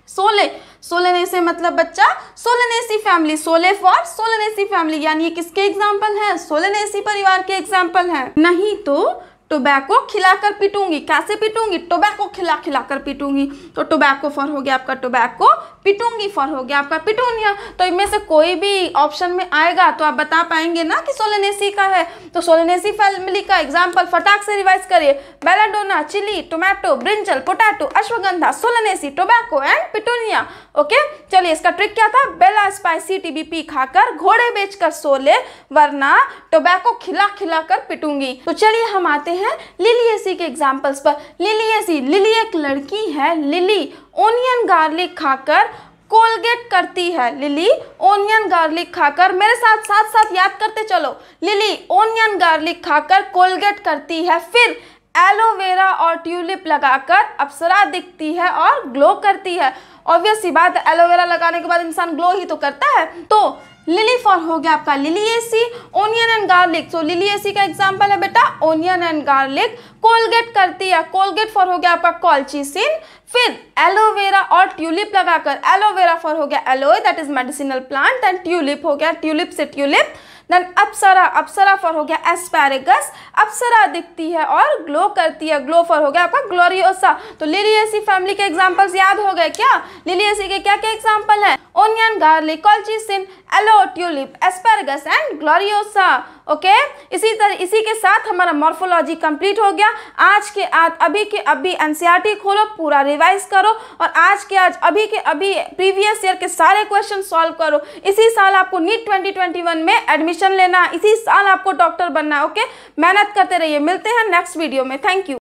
A: सोले, सोलेनेसी मतलब बच्चा Solanaceae family, Sole for Solanaceae family, यानी ये किसके एग्जाम्पल हैं? सोलनेसी परिवार के एग्जाम्पल हैं। नहीं तो टोबैको खिलाकर पीटूंगी। कैसे पीटूंगी? टोबैको खिलाकर पीटूंगी। तो टोबैको फॉर हो गया आपका टोबैको, पिटूंगी फॉर हो गया आपका पिटूनिया। तो इनमें से कोई भी ऑप्शन में आएगा तो आप बता पाएंगे ना कि सोलनेसी का है। तो सोलनेसी फैमिली का एग्जाम्पल फटाक से रिवाइज करिए। Belladonna, chilli, tomato, brinjal, potato, ashwagandha, Solanaceae, tobacco and petunia. Okay, चलिए इसका ट्रिक क्या था? बेला स्पाइसी टीबीपी खाकर घोड़े बेचकर सोले, वरना टोबैको खिलाकर पिटूंगी। तो चलिए हम आते हैं लिलिएसी के एग्जाम्पल्स पर। लिलिएसी, लिली एक लड़की है। लिली ओनियन गार्लिक खाकर कोलगेट करती है। लिली ओनियन गार्लिक खाकर, मेरे साथ साथ याद करते चलो। लिली ओनियन गार्लिक खाकर कोलगेट करती है, फिर एलोवेरा और ट्यूलिप लगाकर अप्सरा दिखती है और ग्लो करती है। ऑब्वियस सी बात है, एलोवेरा लगाने के बाद इंसान ग्लो ही तो करता है। तो लिली फॉर हो गया आपका Liliaceae, onion and garlic. So Liliaceae का एग्जांपल है बेटा ओनियन एंड गार्लिक। कोलगेट करती है, कोलगेट फॉर हो गया आपका कॉल्चिसिन। फिर एलोवेरा और ट्यूलिप लगाकर, एलोवेरा फॉर हो गया Aloe that is medicinal plant, and tulip हो गया ट्यूलिप से ट्यूलिप। देन अप्सरा, अप्सरा फॉर हो गया एस्पैरेगस। अप्सरा दिखती है और ग्लो करती है, ग्लो फॉर हो गया आपका ग्लोरियोसा। तो लिलिएसी फैमिली के एग्जांपल्स याद हो गए क्या? लिलिएसी के क्या क्या एग्जांपल हैं? Onion, garlic, colchicine, aloe, tulip, asparagus and gloriosa. Okay, इसी के साथ हमारा मॉर्फोलॉजी कंप्लीट हो गया। आज के आज अभी के अभी एनसीईआरटी खोलो, पूरा रिवाइज करो और आज के आज अभी के अभी प्रीवियस ईयर के सारे क्वेश्चन सॉल्व करो। इसी साल आपको नीट 2021 में एडमिशन लेना, इसी साल आपको डॉक्टर बनना है। ओके, मेहनत करते रहिए। मिलते हैं नेक्स्ट वीडियो में। Thank you.